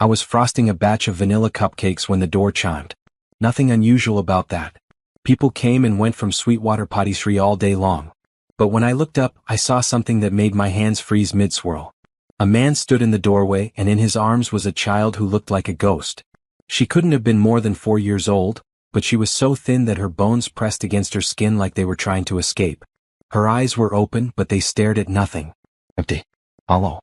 I was frosting a batch of vanilla cupcakes when the door chimed. Nothing unusual about that. People came and went from Sweetwater Patisserie all day long. But when I looked up, I saw something that made my hands freeze mid-swirl. A man stood in the doorway, and in his arms was a child who looked like a ghost. She couldn't have been more than 4 years old, but she was so thin that her bones pressed against her skin like they were trying to escape. Her eyes were open, but they stared at nothing. Empty. Hollow.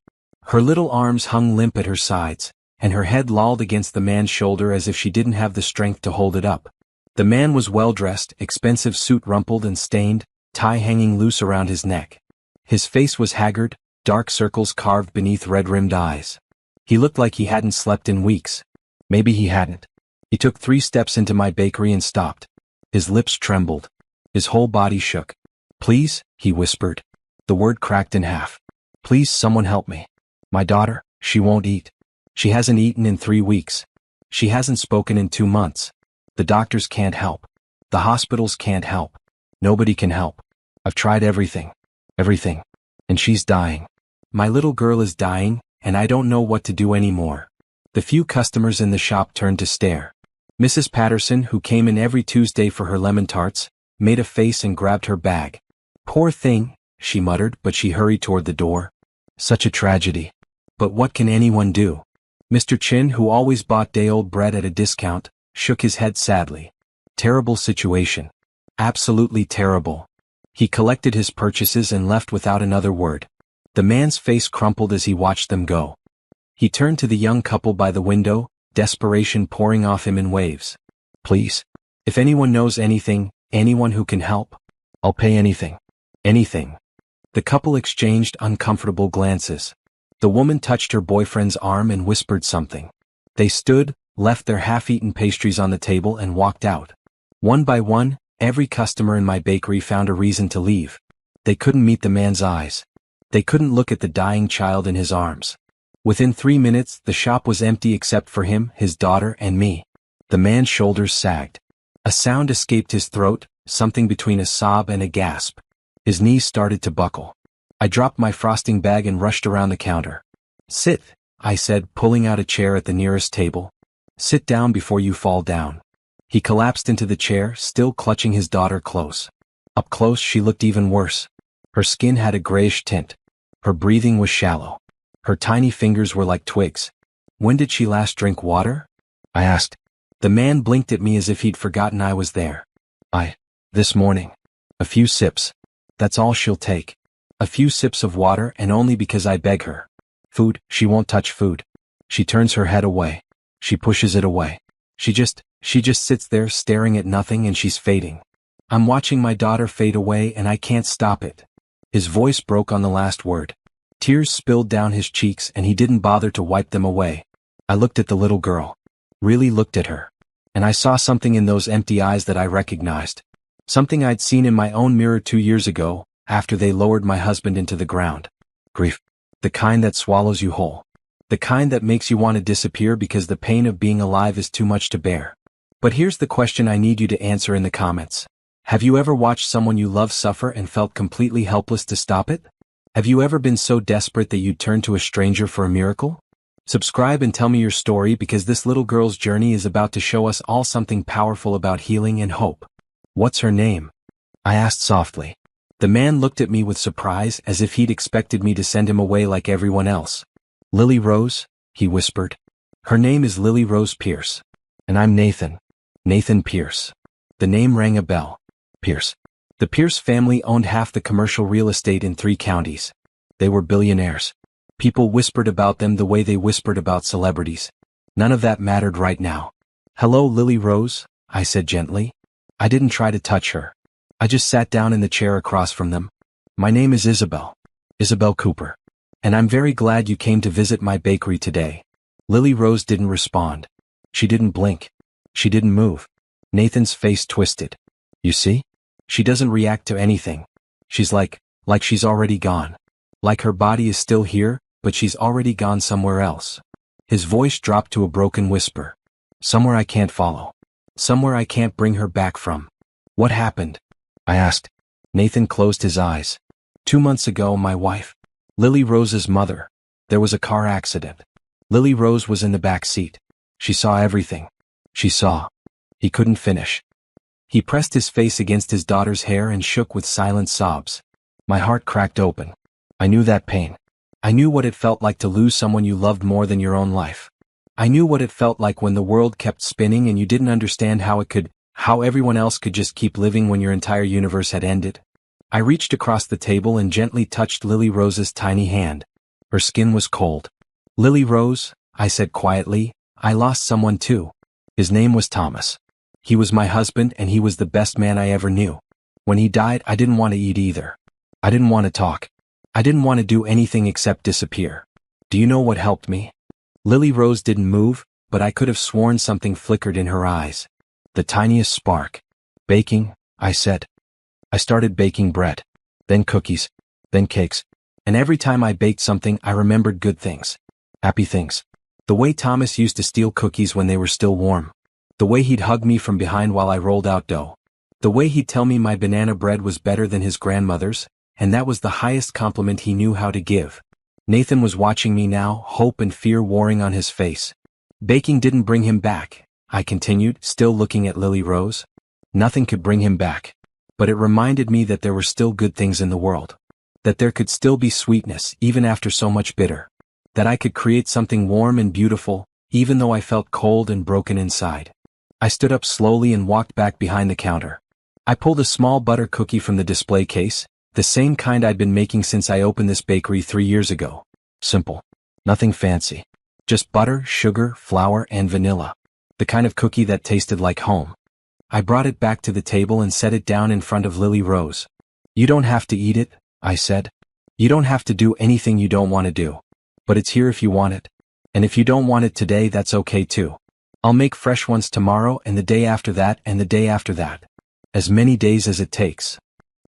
Her little arms hung limp at her sides, and her head lolled against the man's shoulder as if she didn't have the strength to hold it up. The man was well-dressed, expensive suit rumpled and stained, tie hanging loose around his neck. His face was haggard, dark circles carved beneath red-rimmed eyes. He looked like he hadn't slept in weeks. Maybe he hadn't. He took 3 steps into my bakery and stopped. His lips trembled. His whole body shook. "Please," he whispered. The word cracked in half. "Please, someone help me. My daughter, she won't eat. She hasn't eaten in 3 weeks. She hasn't spoken in 2 months. The doctors can't help. The hospitals can't help. Nobody can help. I've tried everything. Everything. And she's dying. My little girl is dying, and I don't know what to do anymore." The few customers in the shop turned to stare. Mrs. Patterson, who came in every Tuesday for her lemon tarts, made a face and grabbed her bag. "Poor thing," she muttered, but she hurried toward the door. "Such a tragedy. But what can anyone do?" Mr. Chin, who always bought day-old bread at a discount, shook his head sadly. Terrible situation. Absolutely terrible. He collected his purchases and left without another word. The man's face crumpled as he watched them go. He turned to the young couple by the window, desperation pouring off him in waves. "Please. If anyone knows anything, anyone who can help, I'll pay anything. Anything." The couple exchanged uncomfortable glances. The woman touched her boyfriend's arm and whispered something. They stood, left their half-eaten pastries on the table and walked out. One by one, every customer in my bakery found a reason to leave. They couldn't meet the man's eyes. They couldn't look at the dying child in his arms. Within 3 minutes, the shop was empty except for him, his daughter, and me. The man's shoulders sagged. A sound escaped his throat, something between a sob and a gasp. His knees started to buckle. I dropped my frosting bag and rushed around the counter. "Sit," I said, pulling out a chair at the nearest table. "Sit down before you fall down." He collapsed into the chair, still clutching his daughter close. Up close, she looked even worse. Her skin had a grayish tint. Her breathing was shallow. Her tiny fingers were like twigs. "When did she last drink water?" I asked. The man blinked at me as if he'd forgotten I was there. This morning. A few sips. That's all she'll take. A few sips of water, and only because I beg her. Food, she won't touch food. She turns her head away. She pushes it away. She just sits there staring at nothing, and she's fading. I'm watching my daughter fade away and I can't stop it. His voice broke on the last word. Tears spilled down his cheeks and he didn't bother to wipe them away. I looked at the little girl. Really looked at her. And I saw something in those empty eyes that I recognized. Something I'd seen in my own mirror 2 years ago, after they lowered my husband into the ground. Grief. The kind that swallows you whole. The kind that makes you want to disappear because the pain of being alive is too much to bear. But here's the question I need you to answer in the comments. Have you ever watched someone you love suffer and felt completely helpless to stop it? Have you ever been so desperate that you'd turn to a stranger for a miracle? Subscribe and tell me your story, because this little girl's journey is about to show us all something powerful about healing and hope. What's her name? I asked softly. The man looked at me with surprise, as if he'd expected me to send him away like everyone else. Lily Rose, he whispered. Her name is Lily Rose Pierce. And I'm Nathan. Nathan Pierce. The name rang a bell. Pierce. The Pierce family owned half the commercial real estate in 3 counties. They were billionaires. People whispered about them the way they whispered about celebrities. None of that mattered right now. Hello, Lily Rose, I said gently. I didn't try to touch her. I just sat down in the chair across from them. My name is Isabel. Isabel Cooper. And I'm very glad you came to visit my bakery today. Lily Rose didn't respond. She didn't blink. She didn't move. Nathan's face twisted. You see? She doesn't react to anything. She's like she's already gone. Like her body is still here, but she's already gone somewhere else. His voice dropped to a broken whisper. Somewhere I can't follow. Somewhere I can't bring her back from. What happened? I asked. Nathan closed his eyes. 2 months ago, my wife, Lily Rose's mother, there was a car accident. Lily Rose was in the back seat. She saw everything. She saw. He couldn't finish. He pressed his face against his daughter's hair and shook with silent sobs. My heart cracked open. I knew that pain. I knew what it felt like to lose someone you loved more than your own life. I knew what it felt like when the world kept spinning and you didn't understand how everyone else could just keep living when your entire universe had ended. I reached across the table and gently touched Lily Rose's tiny hand. Her skin was cold. Lily Rose, I said quietly, I lost someone too. His name was Thomas. He was my husband and he was the best man I ever knew. When he died, I didn't want to eat either. I didn't want to talk. I didn't want to do anything except disappear. Do you know what helped me? Lily Rose didn't move, but I could have sworn something flickered in her eyes. The tiniest spark. Baking, I said. I started baking bread. Then cookies. Then cakes. And every time I baked something, I remembered good things. Happy things. The way Thomas used to steal cookies when they were still warm. The way he'd hug me from behind while I rolled out dough. The way he'd tell me my banana bread was better than his grandmother's, and that was the highest compliment he knew how to give. Nathan was watching me now, hope and fear warring on his face. Baking didn't bring him back, I continued, still looking at Lily Rose. Nothing could bring him back. But it reminded me that there were still good things in the world. That there could still be sweetness, even after so much bitter. That I could create something warm and beautiful, even though I felt cold and broken inside. I stood up slowly and walked back behind the counter. I pulled a small butter cookie from the display case, the same kind I'd been making since I opened this bakery 3 years ago. Simple. Nothing fancy. Just butter, sugar, flour, and vanilla. The kind of cookie that tasted like home. I brought it back to the table and set it down in front of Lily Rose. You don't have to eat it, I said. You don't have to do anything you don't want to do. But it's here if you want it. And if you don't want it today, that's okay too. I'll make fresh ones tomorrow and the day after that and the day after that. As many days as it takes.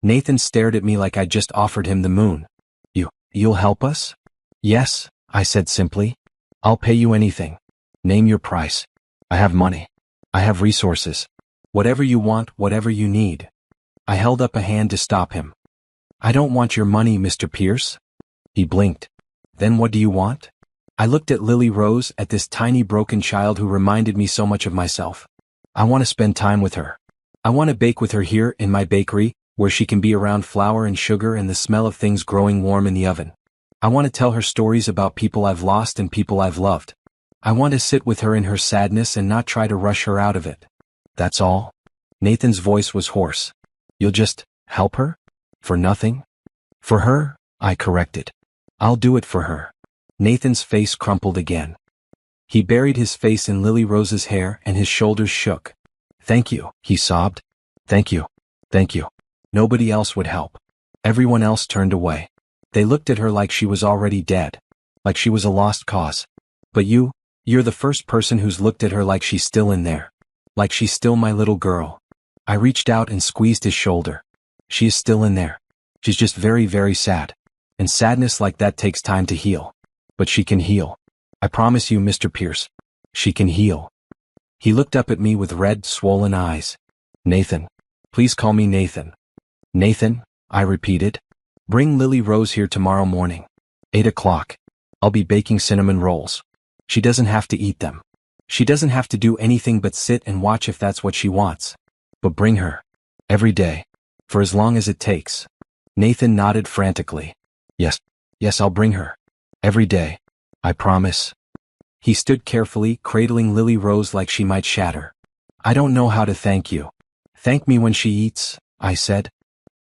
Nathan stared at me like I'd just offered him the moon. You'll help us? Yes, I said simply. I'll pay you anything. Name your price. I have money. I have resources. Whatever you want, whatever you need. I held up a hand to stop him. I don't want your money, Mr. Pierce. He blinked. Then what do you want? I looked at Lily Rose, at this tiny broken child who reminded me so much of myself. I want to spend time with her. I want to bake with her here in my bakery, where she can be around flour and sugar and the smell of things growing warm in the oven. I want to tell her stories about people I've lost and people I've loved. I want to sit with her in her sadness and not try to rush her out of it. That's all? Nathan's voice was hoarse. You'll just help her? For nothing? For her? I corrected. I'll do it for her. Nathan's face crumpled again. He buried his face in Lily Rose's hair and his shoulders shook. Thank you, he sobbed. Thank you. Thank you. Nobody else would help. Everyone else turned away. They looked at her like she was already dead. Like she was a lost cause. But you're the first person who's looked at her like she's still in there. Like she's still my little girl. I reached out and squeezed his shoulder. She is still in there. She's just very, very sad. And sadness like that takes time to heal. But she can heal. I promise you, Mr. Pierce. She can heal. He looked up at me with red, swollen eyes. Nathan. Please call me Nathan. Nathan, I repeated. Bring Lily Rose here tomorrow morning. 8 o'clock. I'll be baking cinnamon rolls. She doesn't have to eat them. She doesn't have to do anything but sit and watch if that's what she wants. But bring her. Every day. For as long as it takes. Nathan nodded frantically. Yes, I'll bring her. Every day. I promise. He stood carefully, cradling Lily Rose like she might shatter. I don't know how to thank you. Thank me when she eats, I said.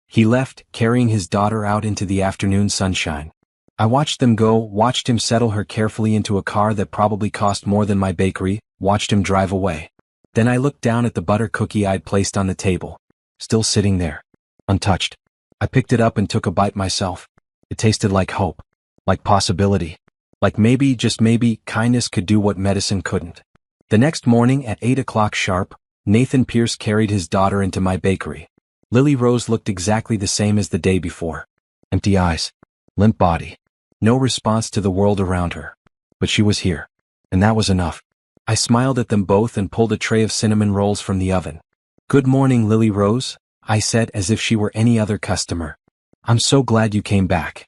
He left, carrying his daughter out into the afternoon sunshine. I watched them go, watched him settle her carefully into a car that probably cost more than my bakery, watched him drive away. Then I looked down at the butter cookie I'd placed on the table. Still sitting there. Untouched. I picked it up and took a bite myself. It tasted like hope. Like possibility. Like maybe, just maybe, kindness could do what medicine couldn't. The next morning at 8 o'clock sharp, Nathan Pierce carried his daughter into my bakery. Lily Rose looked exactly the same as the day before. Empty eyes. Limp body. No response to the world around her. But she was here. And that was enough. I smiled at them both and pulled a tray of cinnamon rolls from the oven. Good morning, Lily Rose, I said as if she were any other customer. I'm so glad you came back.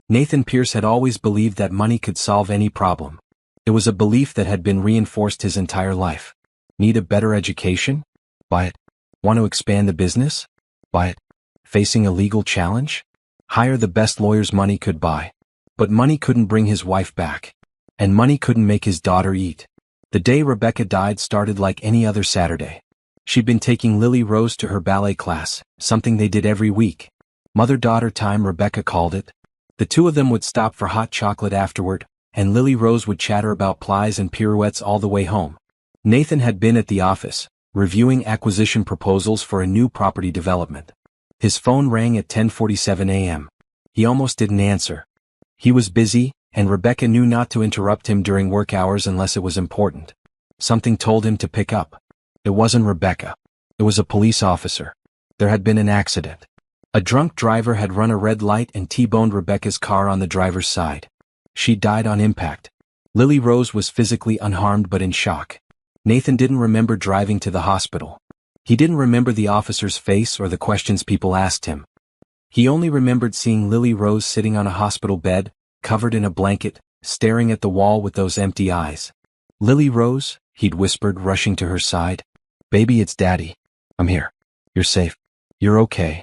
Nathan Pierce had always believed that money could solve any problem. It was a belief that had been reinforced his entire life. Need a better education? Buy it. Want to expand the business? Buy it. Facing a legal challenge? Hire the best lawyers money could buy. But money couldn't bring his wife back. And money couldn't make his daughter eat. The day Rebecca died started like any other Saturday. She'd been taking Lily Rose to her ballet class, something they did every week. Mother-daughter time, Rebecca called it. The two of them would stop for hot chocolate afterward, and Lily Rose would chatter about plies and pirouettes all the way home. Nathan had been at the office, reviewing acquisition proposals for a new property development. His phone rang at 10:47 a.m. He almost didn't answer. He was busy, and Rebecca knew not to interrupt him during work hours unless it was important. Something told him to pick up. It wasn't Rebecca. It was a police officer. There had been an accident. A drunk driver had run a red light and T-boned Rebecca's car on the driver's side. She died on impact. Lily Rose was physically unharmed but in shock. Nathan didn't remember driving to the hospital. He didn't remember the officer's face or the questions people asked him. He only remembered seeing Lily Rose sitting on a hospital bed, covered in a blanket, staring at the wall with those empty eyes. "Lily Rose," he'd whispered, rushing to her side. "Baby, it's Daddy. I'm here. You're safe. You're okay."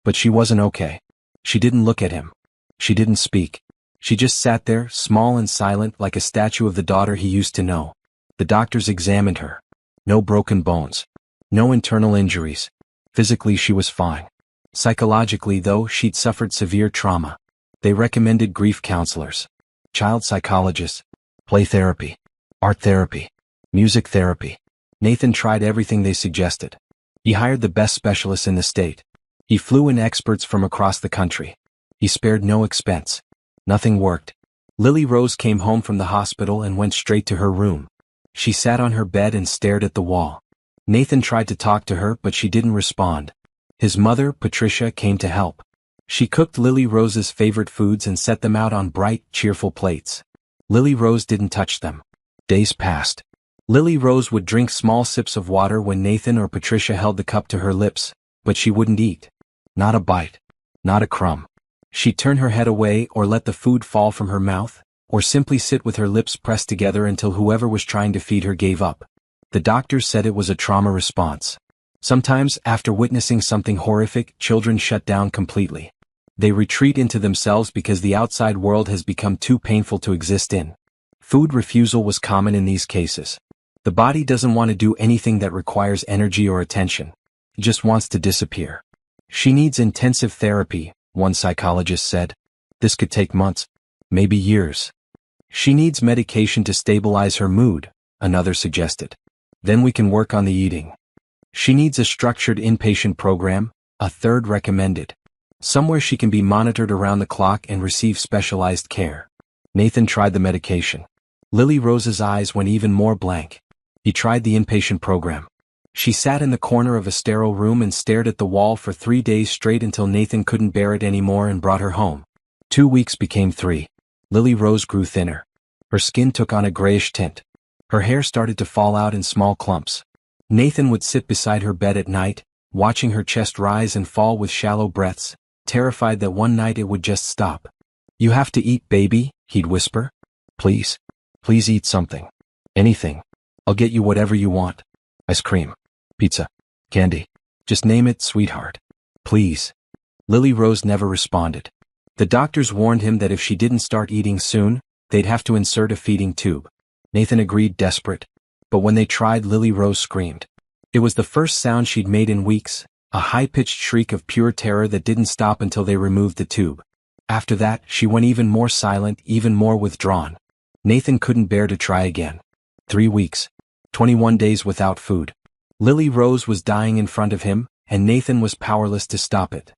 But she wasn't okay. She didn't look at him. She didn't speak. She just sat there, small and silent, like a statue of the daughter he used to know. The doctors examined her. No broken bones. No internal injuries. Physically she was fine. Psychologically, though, she'd suffered severe trauma. They recommended grief counselors, child psychologists, play therapy, art therapy, music therapy. Nathan tried everything they suggested. He hired the best specialists in the state. He flew in experts from across the country. He spared no expense. Nothing worked. Lily Rose came home from the hospital and went straight to her room. She sat on her bed and stared at the wall. Nathan tried to talk to her, but she didn't respond. His mother, Patricia, came to help. She cooked Lily Rose's favorite foods and set them out on bright, cheerful plates. Lily Rose didn't touch them. Days passed. Lily Rose would drink small sips of water when Nathan or Patricia held the cup to her lips, but she wouldn't eat. Not a bite. Not a crumb. She'd turn her head away or let the food fall from her mouth, or simply sit with her lips pressed together until whoever was trying to feed her gave up. The doctors said it was a trauma response. Sometimes, after witnessing something horrific, children shut down completely. They retreat into themselves because the outside world has become too painful to exist in. Food refusal was common in these cases. The body doesn't want to do anything that requires energy or attention. It just wants to disappear. She needs intensive therapy, one psychologist said. This could take months, maybe years. She needs medication to stabilize her mood, another suggested. Then we can work on the eating. She needs a structured inpatient program, a third recommended. Somewhere she can be monitored around the clock and receive specialized care. Nathan tried the medication. Lily Rose's eyes went even more blank. He tried the inpatient program. She sat in the corner of a sterile room and stared at the wall for 3 days straight until Nathan couldn't bear it anymore and brought her home. 2 weeks became 3. Lily Rose grew thinner. Her skin took on a grayish tint. Her hair started to fall out in small clumps. Nathan would sit beside her bed at night, watching her chest rise and fall with shallow breaths, terrified that one night it would just stop. "You have to eat, baby," he'd whisper. "Please. Please eat something. Anything. I'll get you whatever you want. Ice cream. Pizza. Candy. Just name it, sweetheart. Please." Lily Rose never responded. The doctors warned him that if she didn't start eating soon, they'd have to insert a feeding tube. Nathan agreed, desperate. But when they tried, Lily Rose screamed. It was the first sound she'd made in weeks, a high-pitched shriek of pure terror that didn't stop until they removed the tube. After that, she went even more silent, even more withdrawn. Nathan couldn't bear to try again. 3 weeks. 21 days without food. Lily Rose was dying in front of him, and Nathan was powerless to stop it.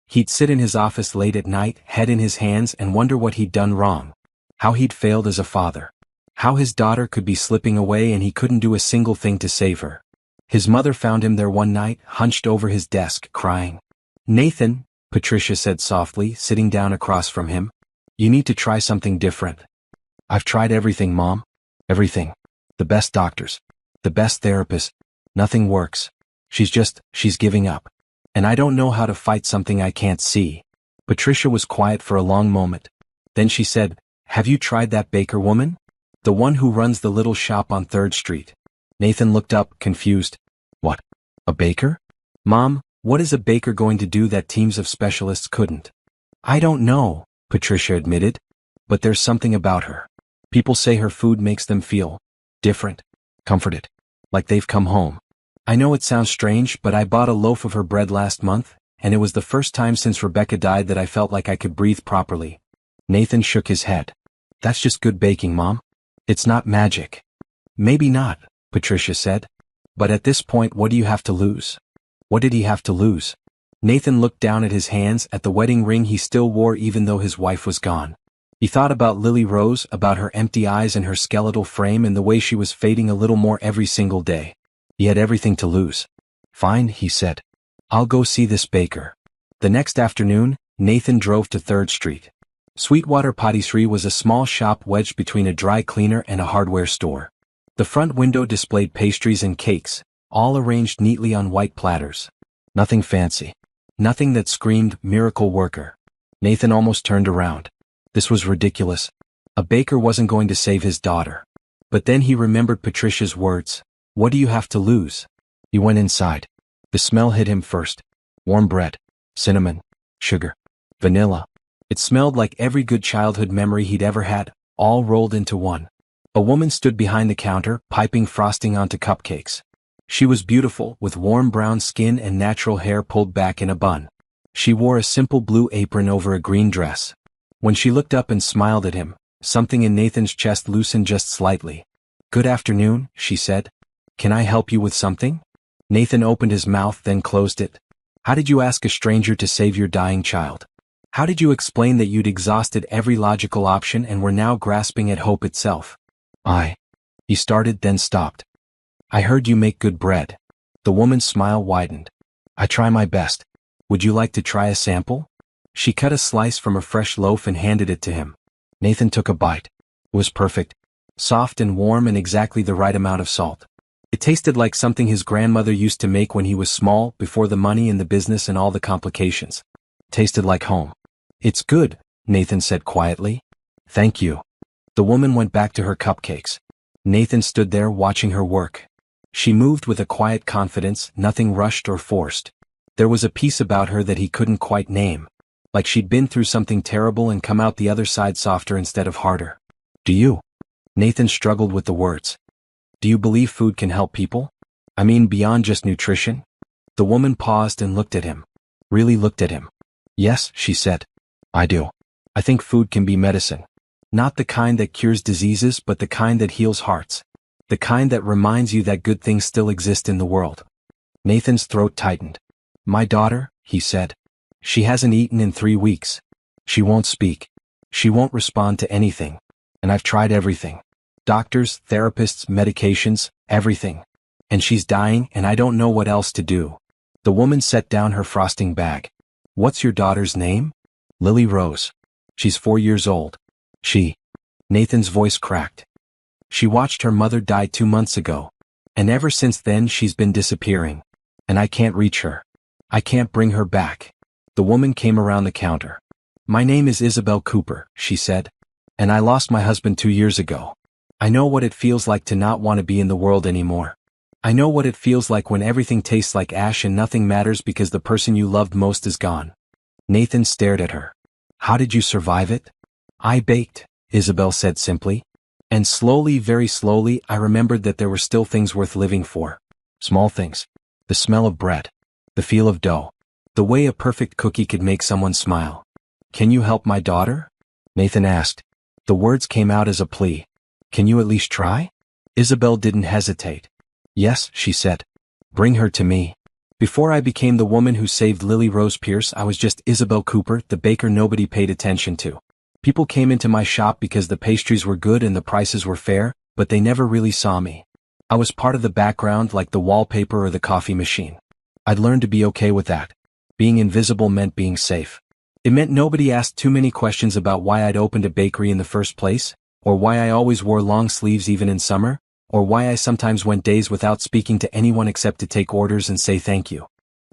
He'd sit in his office late at night, head in his hands, and wonder what he'd done wrong. How he'd failed as a father. How his daughter could be slipping away and he couldn't do a single thing to save her. His mother found him there one night, hunched over his desk, crying. "Nathan," Patricia said softly, sitting down across from him, "you need to try something different." "I've tried everything, Mom. Everything. The best doctors. The best therapists. Nothing works. She's giving up. And I don't know how to fight something I can't see." Patricia was quiet for a long moment. Then she said, "Have you tried that baker woman? The one who runs the little shop on 3rd Street. Nathan looked up, confused. What? A baker? Mom, what is a baker going to do that teams of specialists couldn't? I don't know, Patricia admitted. But there's something about her. People say her food makes them feel different, comforted, like they've come home. I know it sounds strange, but I bought a loaf of her bread last month, and it was the first time since Rebecca died that I felt like I could breathe properly. Nathan shook his head. That's just good baking, Mom. It's not magic. Maybe not, Patricia said. But at this point, what do you have to lose? What did he have to lose? Nathan looked down at his hands, at the wedding ring he still wore even though his wife was gone. He thought about Lily Rose, about her empty eyes and her skeletal frame and the way she was fading a little more every single day. He had everything to lose. Fine, he said. I'll go see this baker. The next afternoon, Nathan drove to 3rd Street. Sweetwater Patisserie was a small shop wedged between a dry cleaner and a hardware store. The front window displayed pastries and cakes, all arranged neatly on white platters. Nothing fancy. Nothing that screamed miracle worker. Nathan almost turned around. This was ridiculous. A baker wasn't going to save his daughter. But then he remembered Patricia's words. What do you have to lose? He went inside. The smell hit him first. Warm bread, cinnamon, sugar, vanilla. It smelled like every good childhood memory he'd ever had, all rolled into one. A woman stood behind the counter, piping frosting onto cupcakes. She was beautiful, with warm brown skin and natural hair pulled back in a bun. She wore a simple blue apron over a green dress. When she looked up and smiled at him, something in Nathan's chest loosened just slightly. Good afternoon, she said. Can I help you with something? Nathan opened his mouth, then closed it. How did you ask a stranger to save your dying child? How did you explain that you'd exhausted every logical option and were now grasping at hope itself? He started, then stopped. I heard you make good bread. The woman's smile widened. I try my best. Would you like to try a sample? She cut a slice from a fresh loaf and handed it to him. Nathan took a bite. It was perfect. Soft and warm and exactly the right amount of salt. It tasted like something his grandmother used to make when he was small, before the money and the business and all the complications. Tasted like home. It's good, Nathan said quietly. Thank you. The woman went back to her cupcakes. Nathan stood there watching her work. She moved with a quiet confidence, nothing rushed or forced. There was a peace about her that he couldn't quite name. Like she'd been through something terrible and come out the other side softer instead of harder. Do you? Nathan struggled with the words. Do you believe food can help people? I mean beyond just nutrition? The woman paused and looked at him. Really looked at him. Yes, she said. I do. I think food can be medicine. Not the kind that cures diseases, but the kind that heals hearts. The kind that reminds you that good things still exist in the world. Nathan's throat tightened. My daughter, he said. She hasn't eaten in 3 weeks. She won't speak. She won't respond to anything. And I've tried everything. Doctors, therapists, medications, everything. And she's dying, and I don't know what else to do. The woman set down her frosting bag. What's your daughter's name? Lily Rose. She's 4 years old. Nathan's voice cracked. She watched her mother die 2 months ago. And ever since then she's been disappearing. And I can't reach her. I can't bring her back. The woman came around the counter. My name is Isabel Cooper, she said. And I lost my husband 2 years ago. I know what it feels like to not want to be in the world anymore. I know what it feels like when everything tastes like ash and nothing matters because the person you loved most is gone. Nathan stared at her. How did you survive it? I baked, Isabel said simply. And slowly, very slowly, I remembered that there were still things worth living for. Small things. The smell of bread. The feel of dough. The way a perfect cookie could make someone smile. Can you help my daughter? Nathan asked. The words came out as a plea. Can you at least try? Isabel didn't hesitate. Yes, she said. Bring her to me. Before I became the woman who saved Lily Rose Pierce, I was just Isabel Cooper, the baker nobody paid attention to. People came into my shop because the pastries were good and the prices were fair, but they never really saw me. I was part of the background, like the wallpaper or the coffee machine. I'd learned to be okay with that. Being invisible meant being safe. It meant nobody asked too many questions about why I'd opened a bakery in the first place, or why I always wore long sleeves even in summer, or why I sometimes went days without speaking to anyone except to take orders and say thank you.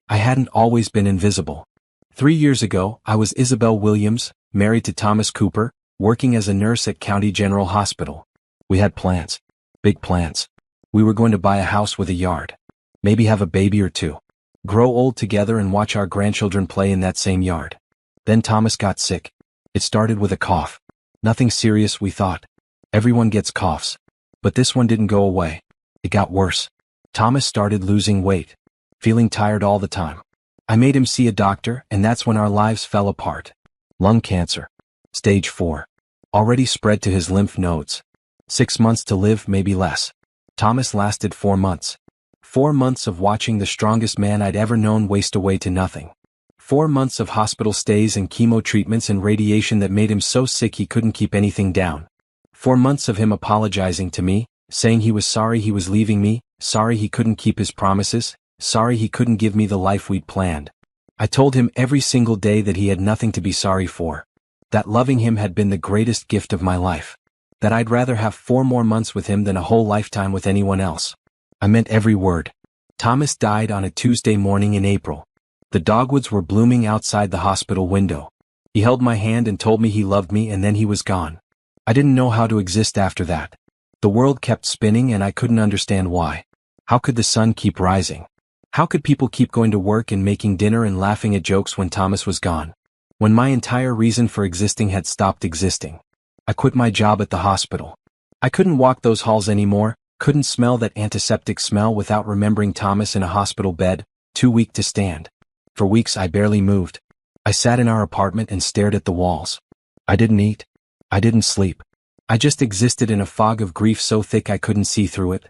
I hadn't always been invisible. 3 years ago, I was Isabel Williams, married to Thomas Cooper, working as a nurse at County General Hospital. We had plans. Big plans. We were going to buy a house with a yard. Maybe have a baby or two. Grow old together and watch our grandchildren play in that same yard. Then Thomas got sick. It started with a cough. Nothing serious, we thought. Everyone gets coughs. But this one didn't go away. It got worse. Thomas started losing weight. Feeling tired all the time. I made him see a doctor, and that's when our lives fell apart. Lung cancer. Stage 4. Already spread to his lymph nodes. 6 months to live, maybe less. Thomas lasted 4 months. 4 months of watching the strongest man I'd ever known waste away to nothing. 4 months of hospital stays and chemo treatments and radiation that made him so sick he couldn't keep anything down. 4 months of him apologizing to me, saying he was sorry he was leaving me, sorry he couldn't keep his promises, sorry he couldn't give me the life we'd planned. I told him every single day that he had nothing to be sorry for. That loving him had been the greatest gift of my life. That I'd rather have 4 more months with him than a whole lifetime with anyone else. I meant every word. Thomas died on a Tuesday morning in April. The dogwoods were blooming outside the hospital window. He held my hand and told me he loved me, and then he was gone. I didn't know how to exist after that. The world kept spinning and I couldn't understand why. How could the sun keep rising? How could people keep going to work and making dinner and laughing at jokes when Thomas was gone? When my entire reason for existing had stopped existing. I quit my job at the hospital. I couldn't walk those halls anymore, couldn't smell that antiseptic smell without remembering Thomas in a hospital bed, too weak to stand. For weeks I barely moved. I sat in our apartment and stared at the walls. I didn't eat. I didn't sleep. I just existed in a fog of grief so thick I couldn't see through it.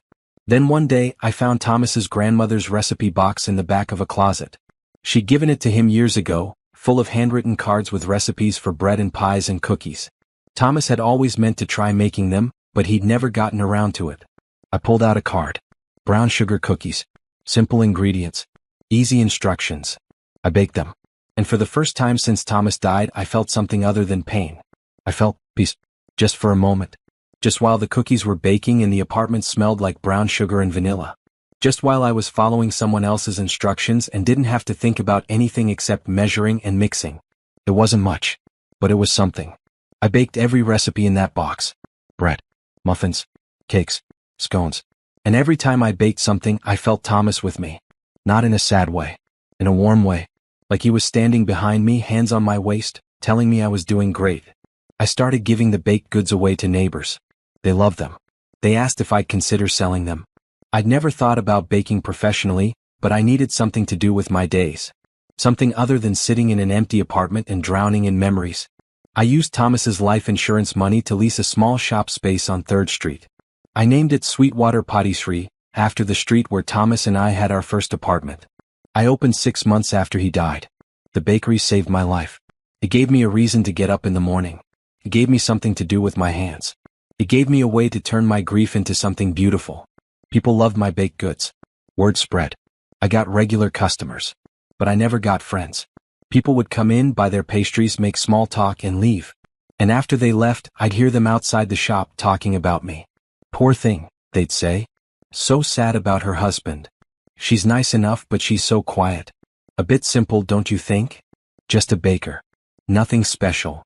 Then one day I found Thomas's grandmother's recipe box in the back of a closet. She'd given it to him years ago, full of handwritten cards with recipes for bread and pies and cookies. Thomas had always meant to try making them, but he'd never gotten around to it. I pulled out a card. Brown sugar cookies. Simple ingredients. Easy instructions. I baked them. And for the first time since Thomas died, I felt something other than pain. I felt peace. Just for a moment. Just while the cookies were baking and the apartment smelled like brown sugar and vanilla. Just while I was following someone else's instructions and didn't have to think about anything except measuring and mixing. It wasn't much. But it was something. I baked every recipe in that box. Bread. Muffins. Cakes. Scones. And every time I baked something, I felt Thomas with me. Not in a sad way. In a warm way. Like he was standing behind me, hands on my waist, telling me I was doing great. I started giving the baked goods away to neighbors. They loved them. They asked if I'd consider selling them. I'd never thought about baking professionally, but I needed something to do with my days. Something other than sitting in an empty apartment and drowning in memories. I used Thomas's life insurance money to lease a small shop space on 3rd Street. I named it Sweetwater Patisserie, after the street where Thomas and I had our first apartment. I opened 6 months after he died. The bakery saved my life. It gave me a reason to get up in the morning. It gave me something to do with my hands. It gave me a way to turn my grief into something beautiful. People loved my baked goods. Word spread. I got regular customers. But I never got friends. People would come in, buy their pastries, make small talk, and leave. And after they left, I'd hear them outside the shop talking about me. Poor thing, they'd say. So sad about her husband. She's nice enough, but she's so quiet. A bit simple, don't you think? Just a baker. Nothing special.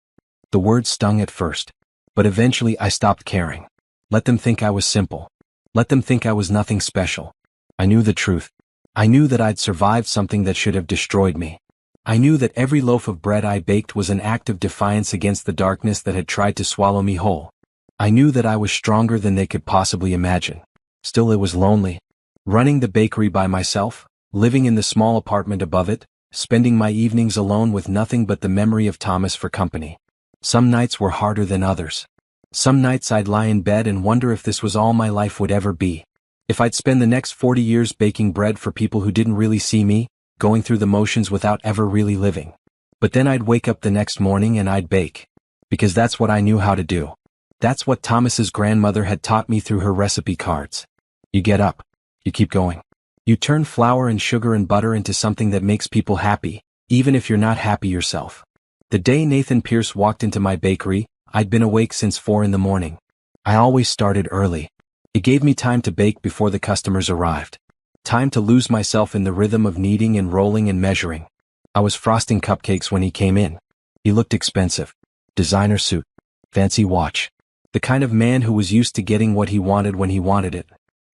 The word stung at first. But eventually I stopped caring. Let them think I was simple. Let them think I was nothing special. I knew the truth. I knew that I'd survived something that should have destroyed me. I knew that every loaf of bread I baked was an act of defiance against the darkness that had tried to swallow me whole. I knew that I was stronger than they could possibly imagine. Still, it was lonely. Running the bakery by myself, living in the small apartment above it, spending my evenings alone with nothing but the memory of Thomas for company. Some nights were harder than others. Some nights I'd lie in bed and wonder if this was all my life would ever be. If I'd spend the next 40 years baking bread for people who didn't really see me, going through the motions without ever really living. But then I'd wake up the next morning and I'd bake. Because that's what I knew how to do. That's what Thomas's grandmother had taught me through her recipe cards. You get up. You keep going. You turn flour and sugar and butter into something that makes people happy, even if you're not happy yourself. The day Nathan Pierce walked into my bakery, I'd been awake since 4 in the morning. I always started early. It gave me time to bake before the customers arrived. Time to lose myself in the rhythm of kneading and rolling and measuring. I was frosting cupcakes when he came in. He looked expensive. Designer suit. Fancy watch. The kind of man who was used to getting what he wanted when he wanted it.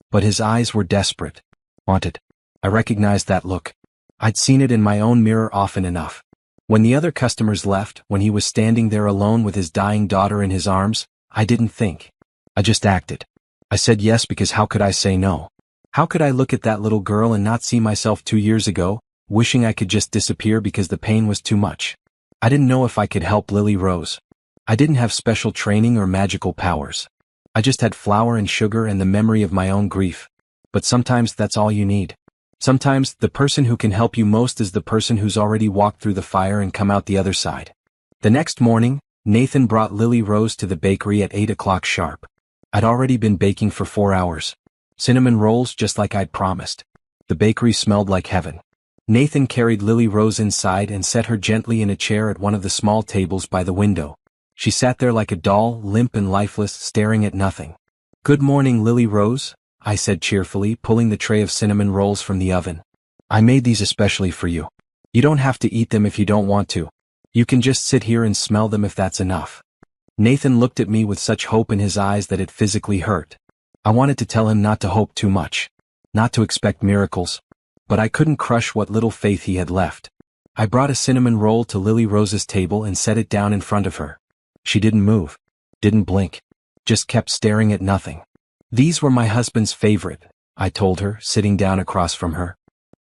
But his eyes were desperate. Wanted. I recognized that look. I'd seen it in my own mirror often enough. When the other customers left, when he was standing there alone with his dying daughter in his arms, I didn't think. I just acted. I said yes because how could I say no? How could I look at that little girl and not see myself 2 years ago, wishing I could just disappear because the pain was too much? I didn't know if I could help Lily Rose. I didn't have special training or magical powers. I just had flour and sugar and the memory of my own grief. But sometimes that's all you need. Sometimes the person who can help you most is the person who's already walked through the fire and come out the other side. The next morning, Nathan brought Lily Rose to the bakery at 8 o'clock sharp. I'd already been baking for 4 hours. Cinnamon rolls just like I'd promised. The bakery smelled like heaven. Nathan carried Lily Rose inside and set her gently in a chair at one of the small tables by the window. She sat there like a doll, limp and lifeless, staring at nothing. "Good morning, Lily Rose," I said cheerfully, pulling the tray of cinnamon rolls from the oven. "I made these especially for you. You don't have to eat them if you don't want to. You can just sit here and smell them if that's enough." Nathan looked at me with such hope in his eyes that it physically hurt. I wanted to tell him not to hope too much, not to expect miracles, but I couldn't crush what little faith he had left. I brought a cinnamon roll to Lily Rose's table and set it down in front of her. She didn't move, didn't blink, just kept staring at nothing. "These were my husband's favorite," I told her, sitting down across from her.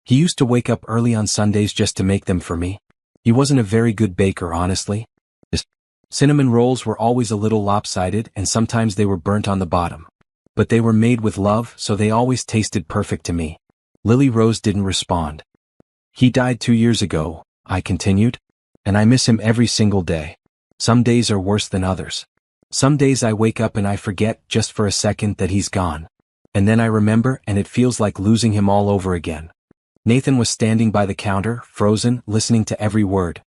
"He used to wake up early on Sundays just to make them for me. He wasn't a very good baker, honestly. His cinnamon rolls were always a little lopsided and sometimes they were burnt on the bottom. But they were made with love, so they always tasted perfect to me." Lily Rose didn't respond. "He died 2 years ago," I continued, "and I miss him every single day. Some days are worse than others. Some days I wake up and I forget, just for a second, that he's gone. And then I remember and it feels like losing him all over again." Nathan was standing by the counter, frozen, listening to every word.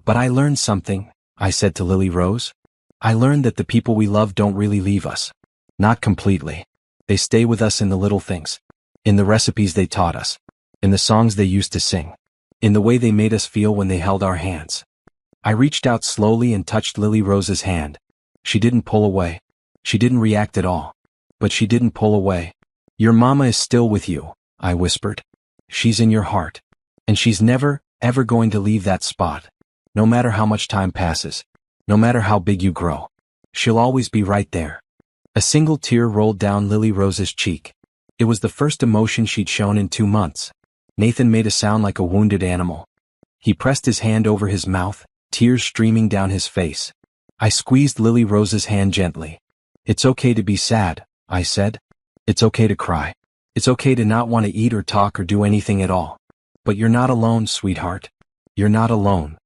"But I learned something," I said to Lily Rose. "I learned that the people we love don't really leave us. Not completely. They stay with us in the little things. In the recipes they taught us. In the songs they used to sing. In the way they made us feel when they held our hands." I reached out slowly and touched Lily Rose's hand. She didn't pull away. She didn't react at all. But she didn't pull away. "Your mama is still with you," I whispered. "She's in your heart. And she's never, ever going to leave that spot. No matter how much time passes. No matter how big you grow. She'll always be right there." A single tear rolled down Lily Rose's cheek. It was the first emotion she'd shown in 2 months. Nathan made a sound like a wounded animal. He pressed his hand over his mouth, tears streaming down his face. I squeezed Lily Rose's hand gently. "It's okay to be sad," I said. "It's okay to cry. It's okay to not want to eat or talk or do anything at all. But you're not alone, sweetheart. You're not alone."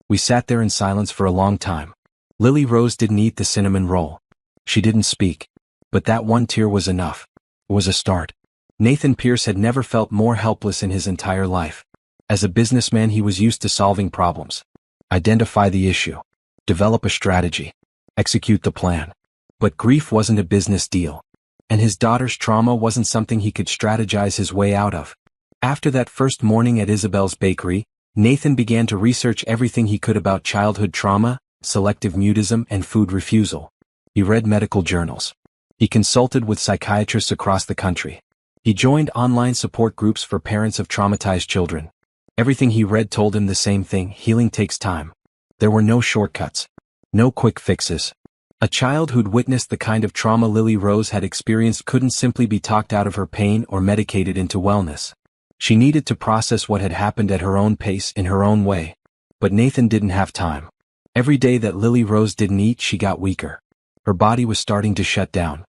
We sat there in silence for a long time. Lily Rose didn't eat the cinnamon roll. She didn't speak. But that one tear was enough. It was a start. Nathan Pierce had never felt more helpless in his entire life. As a businessman, he was used to solving problems. Identify the issue. Develop a strategy. Execute the plan. But grief wasn't a business deal. And his daughter's trauma wasn't something he could strategize his way out of. After that first morning at Isabel's bakery, Nathan began to research everything he could about childhood trauma, selective mutism, and food refusal. He read medical journals. He consulted with psychiatrists across the country. He joined online support groups for parents of traumatized children. Everything he read told him the same thing: healing takes time. There were no shortcuts. No quick fixes. A child who'd witnessed the kind of trauma Lily Rose had experienced couldn't simply be talked out of her pain or medicated into wellness. She needed to process what had happened at her own pace, in her own way. But Nathan didn't have time. Every day that Lily Rose didn't eat, she got weaker. Her body was starting to shut down.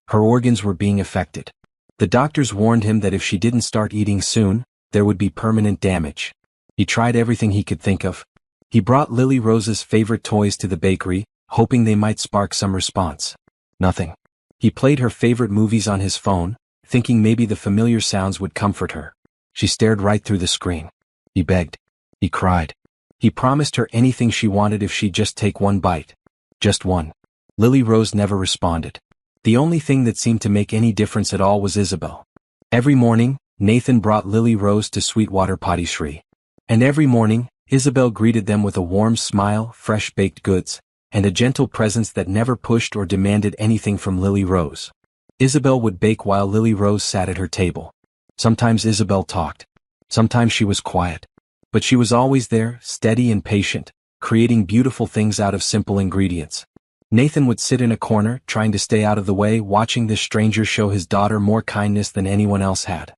Her organs were being affected. The doctors warned him that if she didn't start eating soon, there would be permanent damage. He tried everything he could think of. He brought Lily Rose's favorite toys to the bakery, hoping they might spark some response. Nothing. He played her favorite movies on his phone, thinking maybe the familiar sounds would comfort her. She stared right through the screen. He begged. He cried. He promised her anything she wanted if she'd just take one bite. Just one. Lily Rose never responded. The only thing that seemed to make any difference at all was Isabel. Every morning, Nathan brought Lily Rose to Sweetwater Patisserie. And every morning, Isabel greeted them with a warm smile, fresh baked goods, and a gentle presence that never pushed or demanded anything from Lily Rose. Isabel would bake while Lily Rose sat at her table. Sometimes Isabel talked. Sometimes she was quiet. But she was always there, steady and patient, creating beautiful things out of simple ingredients. Nathan would sit in a corner, trying to stay out of the way, watching this stranger show his daughter more kindness than anyone else had.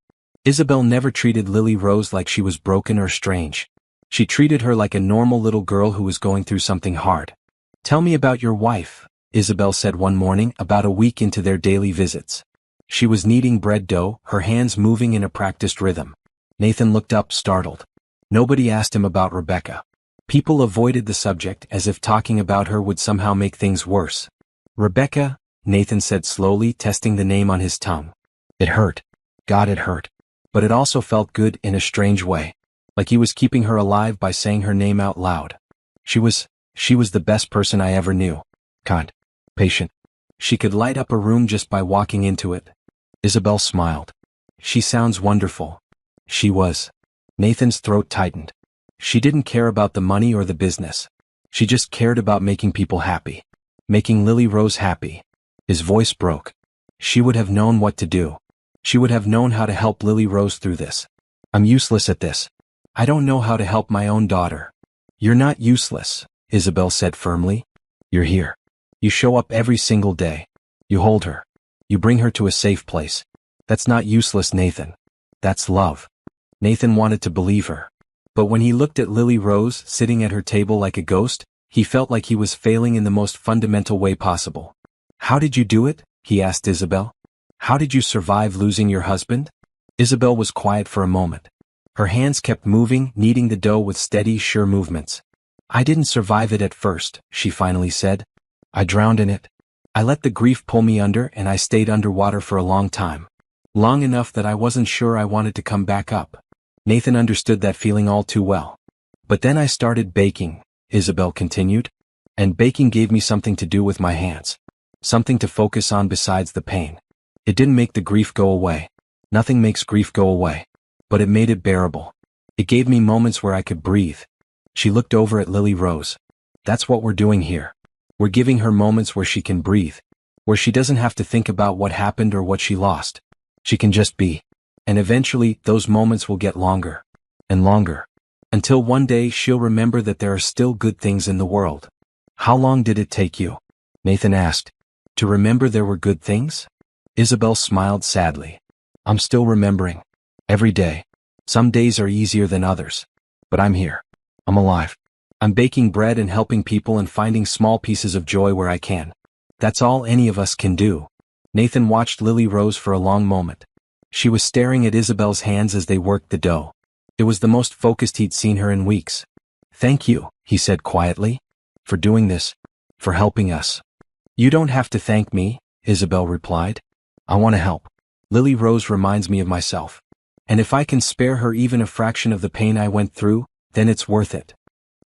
Isabel never treated Lily Rose like she was broken or strange. She treated her like a normal little girl who was going through something hard. "Tell me about your wife," Isabel said one morning, about a week into their daily visits. She was kneading bread dough, her hands moving in a practiced rhythm. Nathan looked up, startled. Nobody asked him about Rebecca. People avoided the subject as if talking about her would somehow make things worse. "Rebecca," Nathan said slowly, testing the name on his tongue. It hurt. God, it hurt. But it also felt good in a strange way. Like he was keeping her alive by saying her name out loud. She was the best person I ever knew. Kind. Patient. She could light up a room just by walking into it. Isabel smiled. "She sounds wonderful." She was. Nathan's throat tightened. She didn't care about the money or the business. She just cared about making people happy. Making Lily Rose happy. His voice broke. She would have known what to do. She would have known how to help Lily Rose through this. "I'm useless at this. I don't know how to help my own daughter." "You're not useless," Isabel said firmly. "You're here. You show up every single day. You hold her. You bring her to a safe place. That's not useless, Nathan. That's love." Nathan wanted to believe her. But when he looked at Lily Rose sitting at her table like a ghost, he felt like he was failing in the most fundamental way possible. "How did you do it?" he asked Isabel. "How did you survive losing your husband?" Isabel was quiet for a moment. Her hands kept moving, kneading the dough with steady, sure movements. "I didn't survive it at first," she finally said. "I drowned in it. I let the grief pull me under, and I stayed underwater for a long time. Long enough that I wasn't sure I wanted to come back up." Nathan understood that feeling all too well. "But then I started baking," Isabel continued. "And baking gave me something to do with my hands. Something to focus on besides the pain. It didn't make the grief go away. Nothing makes grief go away. But it made it bearable. It gave me moments where I could breathe." She looked over at Lily Rose. "That's what we're doing here. We're giving her moments where she can breathe. Where she doesn't have to think about what happened or what she lost. She can just be. And eventually, those moments will get longer. And longer. Until one day she'll remember that there are still good things in the world." "How long did it take you?" Nathan asked. "To remember there were good things?" Isabel smiled sadly. "I'm still remembering. Every day. Some days are easier than others. But I'm here. I'm alive. I'm baking bread and helping people and finding small pieces of joy where I can. That's all any of us can do." Nathan watched Lily Rose for a long moment. She was staring at Isabel's hands as they worked the dough. It was the most focused he'd seen her in weeks. "Thank you," he said quietly. "For doing this. For helping us." "You don't have to thank me," Isabel replied. "I want to help. Lily Rose reminds me of myself. And if I can spare her even a fraction of the pain I went through, then it's worth it."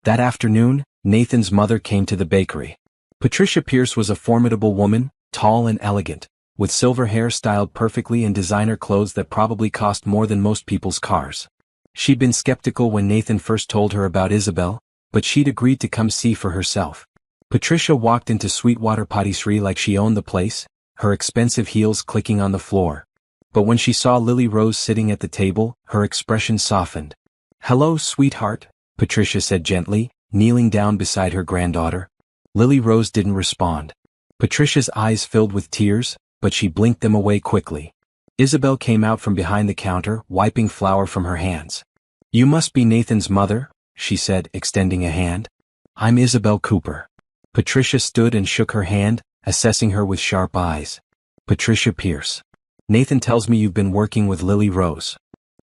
That afternoon, Nathan's mother came to the bakery. Patricia Pierce was a formidable woman, tall and elegant, with silver hair styled perfectly and designer clothes that probably cost more than most people's cars. She'd been skeptical when Nathan first told her about Isabel, but she'd agreed to come see for herself. Patricia walked into Sweetwater Patisserie like she owned the place, her expensive heels clicking on the floor. But when she saw Lily Rose sitting at the table, her expression softened. "Hello, sweetheart," Patricia said gently, kneeling down beside her granddaughter. Lily Rose didn't respond. Patricia's eyes filled with tears, but she blinked them away quickly. Isabel came out from behind the counter, wiping flour from her hands. "You must be Nathan's mother," she said, extending a hand. "I'm Isabel Cooper." Patricia stood and shook her hand, assessing her with sharp eyes. "Patricia Pierce. Nathan tells me you've been working with Lily Rose."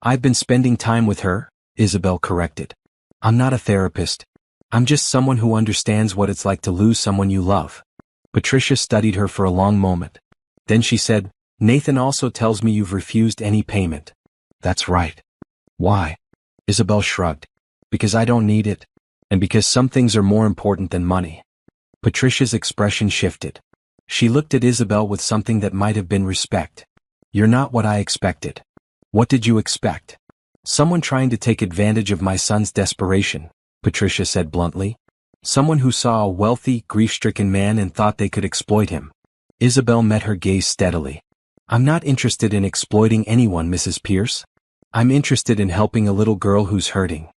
"I've been spending time with her," Isabel corrected. "I'm not a therapist. I'm just someone who understands what it's like to lose someone you love." Patricia studied her for a long moment. Then she said, "Nathan also tells me you've refused any payment." "That's right." "Why?" Isabel shrugged. "Because I don't need it. And because some things are more important than money." Patricia's expression shifted. She looked at Isabel with something that might have been respect. "You're not what I expected." "What did you expect?" "Someone trying to take advantage of my son's desperation," Patricia said bluntly. Someone who saw a wealthy, grief-stricken man and thought they could exploit him. Isabel met her gaze steadily. I'm not interested in exploiting anyone, Mrs. Pierce. I'm interested in helping a little girl who's hurting.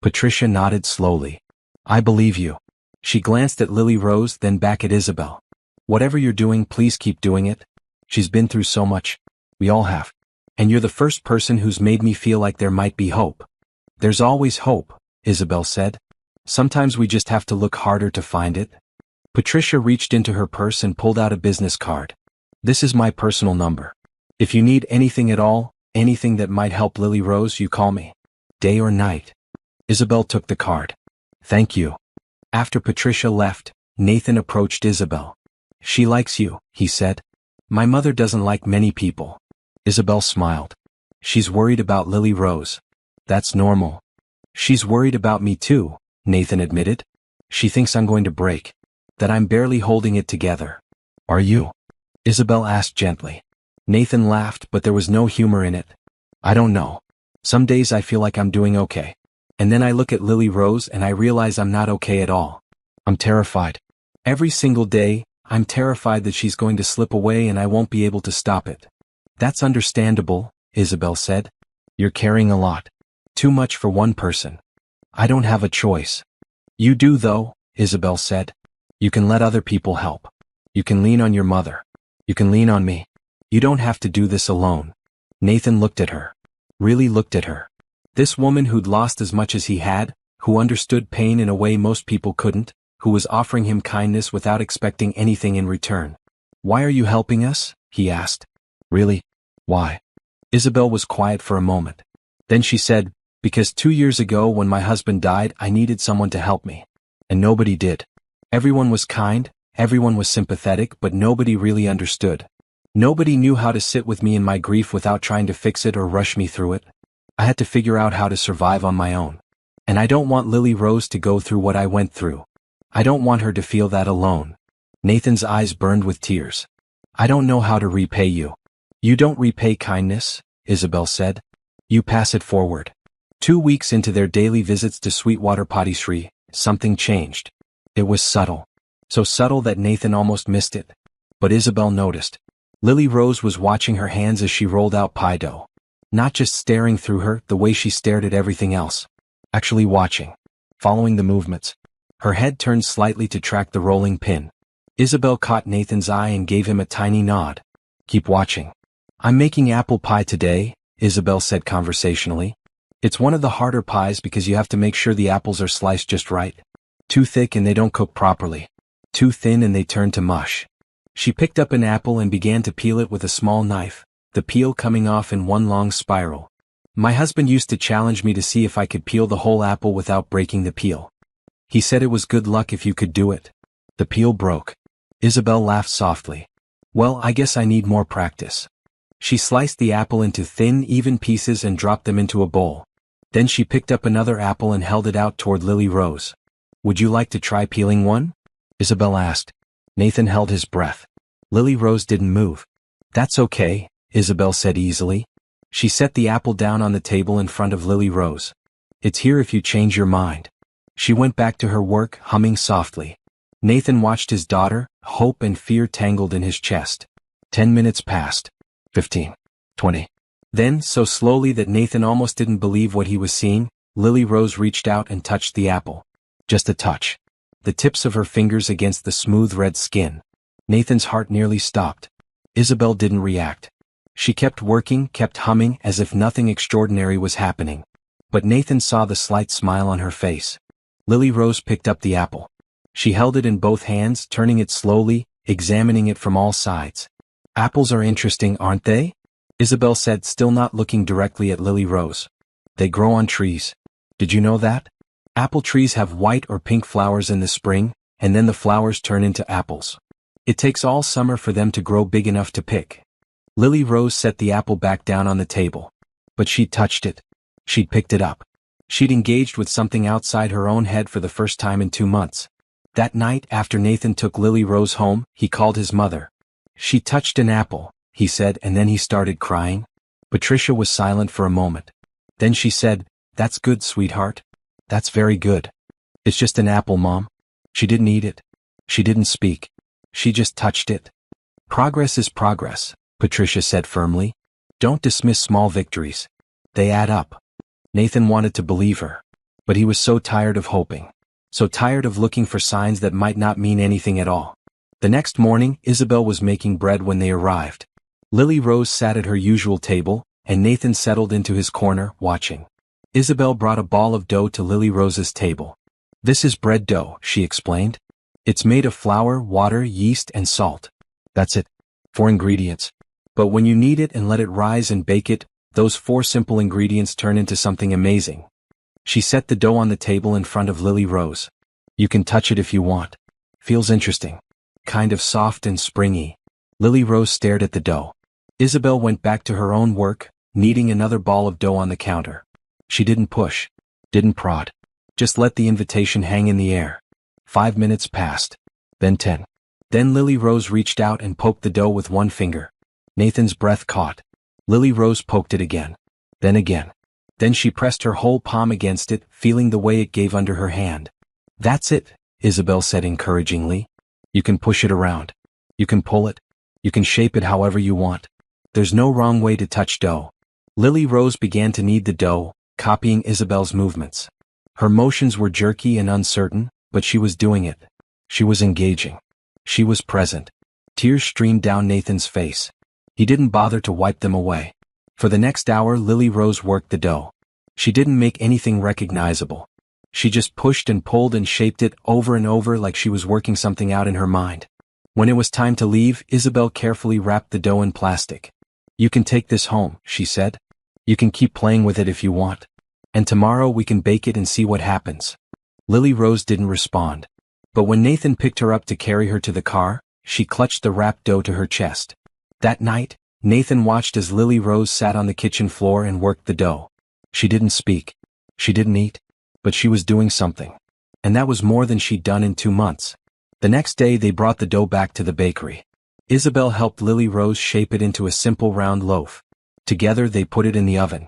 Patricia nodded slowly. I believe you. She glanced at Lily Rose, then back at Isabel. Whatever you're doing, please keep doing it. She's been through so much. We all have. And you're the first person who's made me feel like there might be hope. There's always hope, Isabel said. Sometimes we just have to look harder to find it. Patricia reached into her purse and pulled out a business card. This is my personal number. If you need anything at all, anything that might help Lily Rose, you call me. Day or night. Isabel took the card. Thank you. After Patricia left, Nathan approached Isabel. She likes you, he said. My mother doesn't like many people. Isabel smiled. She's worried about Lily Rose. That's normal. She's worried about me too, Nathan admitted. She thinks I'm going to break. That I'm barely holding it together. Are you? Isabel asked gently. Nathan laughed, but there was no humor in it. I don't know. Some days I feel like I'm doing okay. And then I look at Lily Rose and I realize I'm not okay at all. I'm terrified. Every single day, I'm terrified that she's going to slip away and I won't be able to stop it. That's understandable, Isabel said. You're carrying a lot. Too much for one person. I don't have a choice. You do though, Isabel said. You can let other people help. You can lean on your mother. You can lean on me. You don't have to do this alone. Nathan looked at her. Really looked at her. This woman who'd lost as much as he had, who understood pain in a way most people couldn't, who was offering him kindness without expecting anything in return. Why are you helping us? He asked. Really? Why? Isabel was quiet for a moment. Then she said, because 2 years ago when my husband died I needed someone to help me. And nobody did. Everyone was kind, everyone was sympathetic, but nobody really understood. Nobody knew how to sit with me in my grief without trying to fix it or rush me through it. I had to figure out how to survive on my own. And I don't want Lily Rose to go through what I went through. I don't want her to feel that alone. Nathan's eyes burned with tears. I don't know how to repay you. You don't repay kindness, Isabel said. You pass it forward. 2 weeks into their daily visits to Sweetwater Patisserie, something changed. It was subtle. So subtle that Nathan almost missed it. But Isabel noticed. Lily Rose was watching her hands as she rolled out pie dough. Not just staring through her the way she stared at everything else. Actually watching. Following the movements. Her head turned slightly to track the rolling pin. Isabel caught Nathan's eye and gave him a tiny nod. Keep watching. I'm making apple pie today, Isabel said conversationally. It's one of the harder pies because you have to make sure the apples are sliced just right. Too thick and they don't cook properly. Too thin and they turn to mush. She picked up an apple and began to peel it with a small knife, the peel coming off in one long spiral. My husband used to challenge me to see if I could peel the whole apple without breaking the peel. He said it was good luck if you could do it. The peel broke. Isabel laughed softly. Well, I guess I need more practice. She sliced the apple into thin, even pieces and dropped them into a bowl. Then she picked up another apple and held it out toward Lily Rose. Would you like to try peeling one? Isabel asked. Nathan held his breath. Lily Rose didn't move. That's okay, Isabel said easily. She set the apple down on the table in front of Lily Rose. It's here if you change your mind. She went back to her work, humming softly. Nathan watched his daughter, hope and fear tangled in his chest. 10 minutes passed. 15. 20. Then, so slowly that Nathan almost didn't believe what he was seeing, Lily Rose reached out and touched the apple. Just a touch. The tips of her fingers against the smooth red skin. Nathan's heart nearly stopped. Isabel didn't react. She kept working, kept humming as if nothing extraordinary was happening. But Nathan saw the slight smile on her face. Lily Rose picked up the apple. She held it in both hands, turning it slowly, examining it from all sides. Apples are interesting, aren't they? Isabel said, still not looking directly at Lily Rose. They grow on trees. Did you know that? Apple trees have white or pink flowers in the spring, and then the flowers turn into apples. It takes all summer for them to grow big enough to pick. Lily Rose set the apple back down on the table. But she'd touched it. She'd picked it up. She'd engaged with something outside her own head for the first time in 2 months. That night, after Nathan took Lily Rose home, he called his mother. She touched an apple, he said, and then he started crying. Patricia was silent for a moment. Then she said, That's good, sweetheart. That's very good. It's just an apple, Mom. She didn't eat it. She didn't speak. She just touched it. Progress is progress, Patricia said firmly. Don't dismiss small victories. They add up. Nathan wanted to believe her. But he was so tired of hoping. So tired of looking for signs that might not mean anything at all. The next morning, Isabel was making bread when they arrived. Lily Rose sat at her usual table, and Nathan settled into his corner, watching. Isabel brought a ball of dough to Lily Rose's table. This is bread dough, she explained. It's made of flour, water, yeast, and salt. That's it. 4 ingredients. But when you knead it and let it rise and bake it, those 4 simple ingredients turn into something amazing. She set the dough on the table in front of Lily Rose. You can touch it if you want. Feels interesting. Kind of soft and springy. Lily Rose stared at the dough. Isabel went back to her own work, kneading another ball of dough on the counter. She didn't push. Didn't prod. Just let the invitation hang in the air. 5 minutes passed. Then 10. Then Lily Rose reached out and poked the dough with one finger. Nathan's breath caught. Lily Rose poked it again. Then again. Then she pressed her whole palm against it, feeling the way it gave under her hand. That's it, Isabel said encouragingly. You can push it around. You can pull it. You can shape it however you want. There's no wrong way to touch dough. Lily Rose began to knead the dough, copying Isabel's movements. Her motions were jerky and uncertain, but she was doing it. She was engaging. She was present. Tears streamed down Nathan's face. He didn't bother to wipe them away. For the next hour, Lily Rose worked the dough. She didn't make anything recognizable. She just pushed and pulled and shaped it over and over like she was working something out in her mind. When it was time to leave, Isabel carefully wrapped the dough in plastic. You can take this home, she said. You can keep playing with it if you want. And tomorrow we can bake it and see what happens. Lily Rose didn't respond. But when Nathan picked her up to carry her to the car, she clutched the wrapped dough to her chest. That night, Nathan watched as Lily Rose sat on the kitchen floor and worked the dough. She didn't speak. She didn't eat. But she was doing something. And that was more than she'd done in 2 months. The next day they brought the dough back to the bakery. Isabel helped Lily Rose shape it into a simple round loaf. Together they put it in the oven.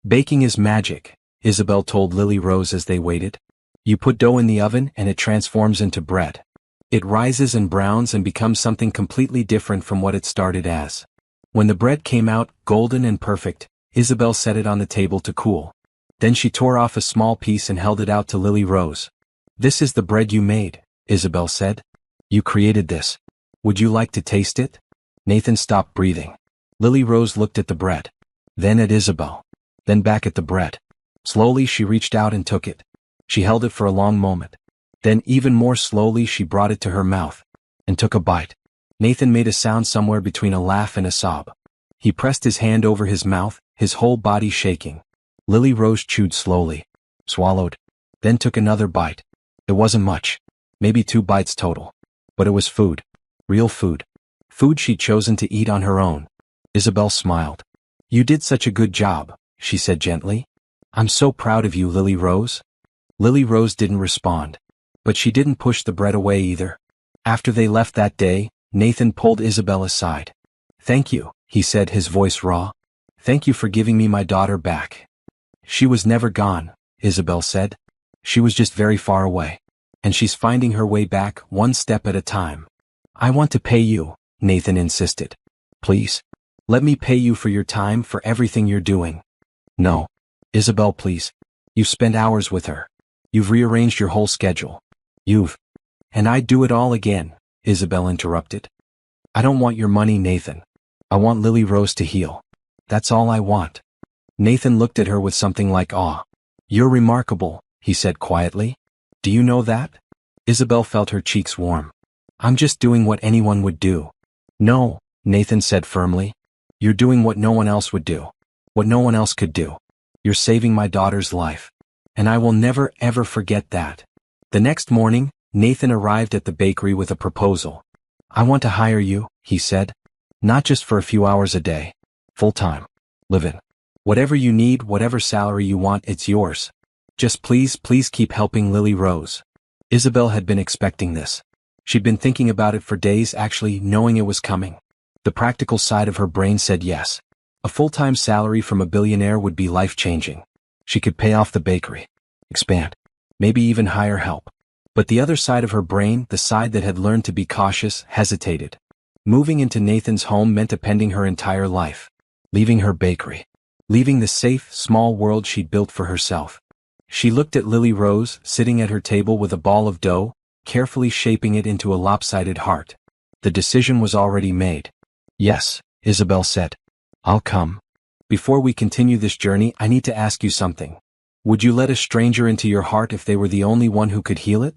Baking is magic, Isabel told Lily Rose as they waited. You put dough in the oven and it transforms into bread. It rises and browns and becomes something completely different from what it started as. When the bread came out, golden and perfect, Isabel set it on the table to cool. Then she tore off a small piece and held it out to Lily Rose. This is the bread you made, Isabel said. You created this. Would you like to taste it? Nathan stopped breathing. Lily Rose looked at the bread. Then at Isabel. Then back at the bread. Slowly she reached out and took it. She held it for a long moment. Then even more slowly she brought it to her mouth. And took a bite. Nathan made a sound somewhere between a laugh and a sob. He pressed his hand over his mouth, his whole body shaking. Lily Rose chewed slowly. Swallowed. Then took another bite. It wasn't much. Maybe 2 bites total. But it was food. Real food. Food she'd chosen to eat on her own. Isabel smiled. You did such a good job, she said gently. I'm so proud of you, Lily Rose. Lily Rose didn't respond. But she didn't push the bread away either. After they left that day, Nathan pulled Isabel aside. Thank you, he said, his voice raw. Thank you for giving me my daughter back. She was never gone, Isabel said. She was just very far away. And she's finding her way back, one step at a time. I want to pay you, Nathan insisted. Please. Let me pay you for your time, for everything you're doing. No. Isabel, please. You've spent hours with her. You've rearranged your whole schedule. And I'd do it all again, Isabel interrupted. I don't want your money, Nathan. I want Lily Rose to heal. That's all I want. Nathan looked at her with something like awe. You're remarkable, he said quietly. Do you know that? Isabel felt her cheeks warm. I'm just doing what anyone would do. No, Nathan said firmly. You're doing what no one else would do. What no one else could do. You're saving my daughter's life. And I will never ever forget that. The next morning, Nathan arrived at the bakery with a proposal. I want to hire you, he said. Not just for a few hours a day. Full-time. Live-in. Whatever you need, whatever salary you want, it's yours. Just please keep helping Lily Rose. Isabel had been expecting this. She'd been thinking about it for days, actually knowing it was coming. The practical side of her brain said yes. A full-time salary from a billionaire would be life-changing. She could pay off the bakery. Expand. Maybe even hire help. But the other side of her brain, the side that had learned to be cautious, hesitated. Moving into Nathan's home meant appending her entire life. Leaving her bakery. Leaving the safe, small world she'd built for herself. She looked at Lily Rose, sitting at her table with a ball of dough, carefully shaping it into a lopsided heart. The decision was already made. "Yes," Isabel said. "I'll come. Before we continue this journey, I need to ask you something. Would you let a stranger into your heart if they were the only one who could heal it?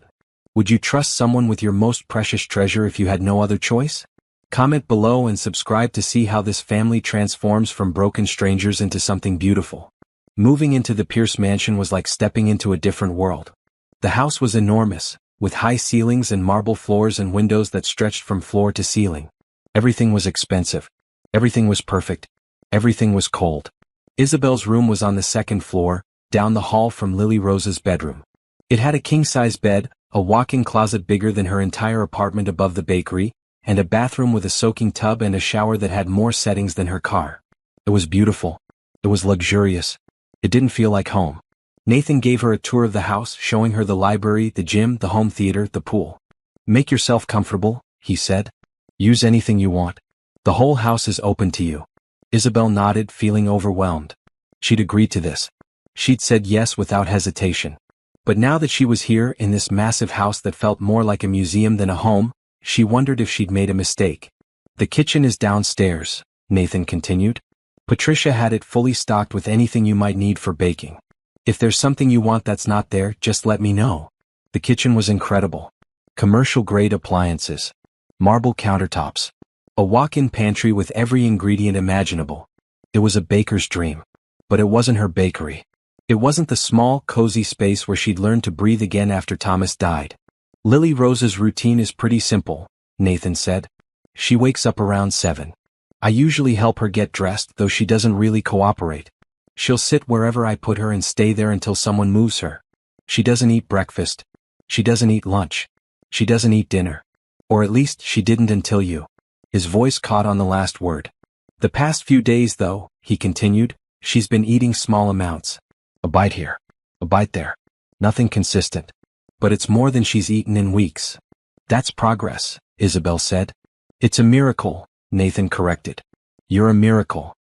Would you trust someone with your most precious treasure if you had no other choice?" Comment below and subscribe to see how this family transforms from broken strangers into something beautiful. Moving into the Pierce mansion was like stepping into a different world. The house was enormous, with high ceilings and marble floors and windows that stretched from floor to ceiling. Everything was expensive. Everything was perfect. Everything was cold. Isabel's room was on the second floor, down the hall from Lily Rose's bedroom. It had a king-size bed, a walk-in closet bigger than her entire apartment above the bakery, and a bathroom with a soaking tub and a shower that had more settings than her car. It was beautiful. It was luxurious. It didn't feel like home. Nathan gave her a tour of the house, showing her the library, the gym, the home theater, the pool. "Make yourself comfortable," he said. "Use anything you want. The whole house is open to you." Isabel nodded, feeling overwhelmed. She'd agreed to this. She'd said yes without hesitation. But now that she was here in this massive house that felt more like a museum than a home, she wondered if she'd made a mistake. "The kitchen is downstairs," Nathan continued. "Patricia had it fully stocked with anything you might need for baking. If there's something you want that's not there, just let me know." The kitchen was incredible. Commercial-grade appliances. Marble countertops. A walk-in pantry with every ingredient imaginable. It was a baker's dream. But it wasn't her bakery. It wasn't the small, cozy space where she'd learned to breathe again after Thomas died. "Lily Rose's routine is pretty simple," Nathan said. "She wakes up around 7. I usually help her get dressed, though she doesn't really cooperate. She'll sit wherever I put her and stay there until someone moves her. She doesn't eat breakfast. She doesn't eat lunch. She doesn't eat dinner. Or at least she didn't until you." His voice caught on the last word. "The past few days, though," he continued, "she's been eating small amounts. A bite here. A bite there. Nothing consistent. But it's more than she's eaten in weeks." "That's progress," Isabel said. "It's a miracle," Nathan corrected. "You're a miracle."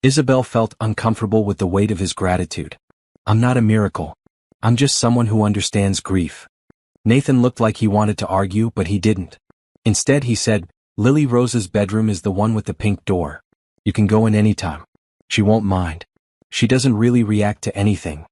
Isabel felt uncomfortable with the weight of his gratitude. "I'm not a miracle. I'm just someone who understands grief." Nathan looked like he wanted to argue, but he didn't. Instead he said, "Lily Rose's bedroom is the one with the pink door. You can go in anytime. She won't mind. She doesn't really react to anything."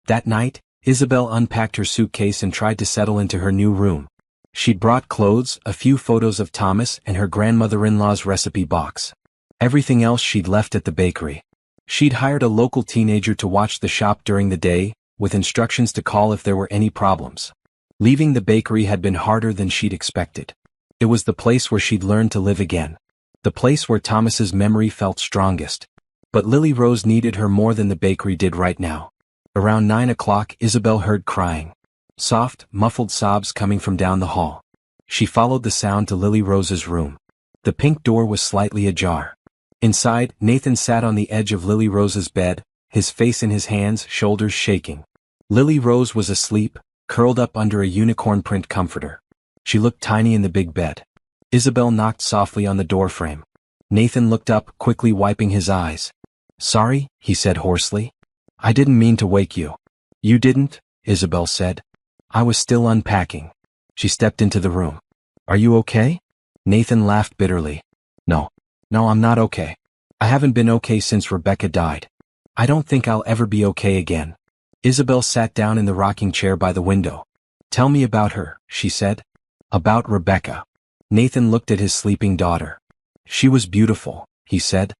That night, Isabel unpacked her suitcase and tried to settle into her new room. She'd brought clothes, a few photos of Thomas, and her grandmother-in-law's recipe box. Everything else she'd left at the bakery. She'd hired a local teenager to watch the shop during the day, with instructions to call if there were any problems. Leaving the bakery had been harder than she'd expected. It was the place where she'd learned to live again. The place where Thomas's memory felt strongest. But Lily Rose needed her more than the bakery did right now. Around 9 o'clock, Isabel heard crying. Soft, muffled sobs coming from down the hall. She followed the sound to Lily Rose's room. The pink door was slightly ajar. Inside, Nathan sat on the edge of Lily Rose's bed, his face in his hands, shoulders shaking. Lily Rose was asleep, curled up under a unicorn print comforter. She looked tiny in the big bed. Isabel knocked softly on the doorframe. Nathan looked up, quickly wiping his eyes. "Sorry," he said hoarsely. "I didn't mean to wake you." "You didn't," Isabel said. "I was still unpacking." She stepped into the room. "Are you okay?" Nathan laughed bitterly. No, I'm not okay. I haven't been okay since Rebecca died. I don't think I'll ever be okay again." Isabel sat down in the rocking chair by the window. "Tell me about her," she said. "About Rebecca." Nathan looked at his sleeping daughter. "She was beautiful," he said.